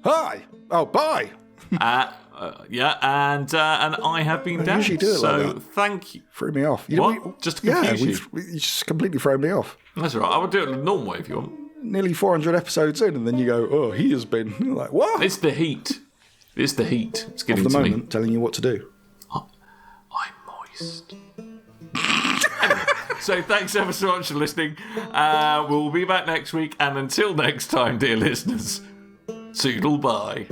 Hi. Oh, bye. And I have been Dan. Usually do it so like that. Thank you. Threw me off. Just to confuse you. You just completely thrown me off. That's all right. I would do it the normal way if you want. Nearly 400 episodes in, and then you go, oh, he has been. You're like, what? It's the heat. It's getting of the to moment, me. telling you what to do. I'm moist. Anyway, so thanks ever so much for listening. We'll be back next week, and until next time, dear listeners, toodle bye.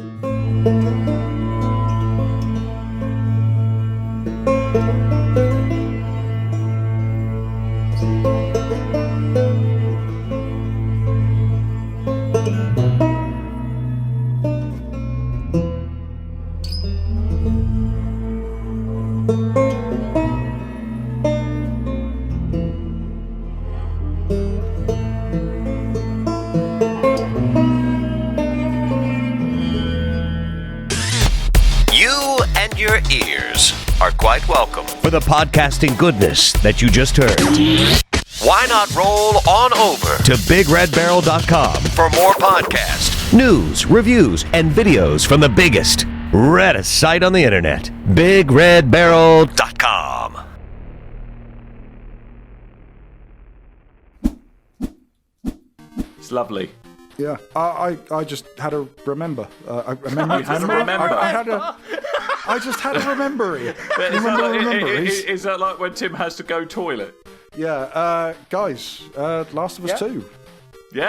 Your ears are quite welcome for the podcasting goodness that you just heard. Why not roll on over to BigRedBarel.com for more podcasts, news, reviews, and videos from the biggest, reddest site on the internet, BigRedBarel.com. It's lovely. Yeah, I just had to remember. I just had to remember it. Is that like when Tim has to go toilet? Yeah, guys, Last of Us 2.